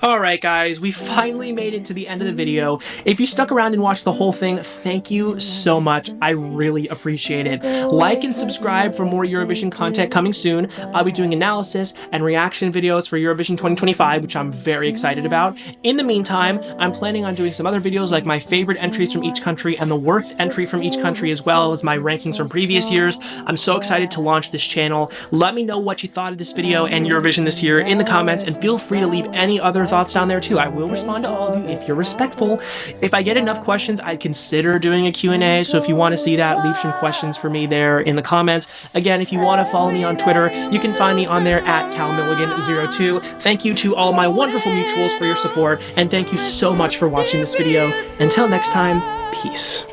Alright guys, we finally made it to the end of the video. If you stuck around and watched the whole thing, thank you so much. I really appreciate it. Like and subscribe for more Eurovision content coming soon. I'll be doing analysis and reaction videos for Eurovision 2025, which I'm very excited about. In the meantime, I'm planning on doing some other videos like my favorite entries from each country and the worst entry from each country, as well as my rankings from previous years. I'm so excited to launch this channel. Let me know what you thought of this video and Eurovision this year in the comments, and feel free to leave any other thoughts down there too. I will respond to all of you if you're respectful. If I get enough questions, I'd consider doing a Q&A, so if you want to see that, leave some questions for me there in the comments. Again, if you want to follow me on Twitter, you can find me on there at CalMilligan02. Thank you to all my wonderful mutuals for your support, and thank you so much for watching this video. Until next time, peace.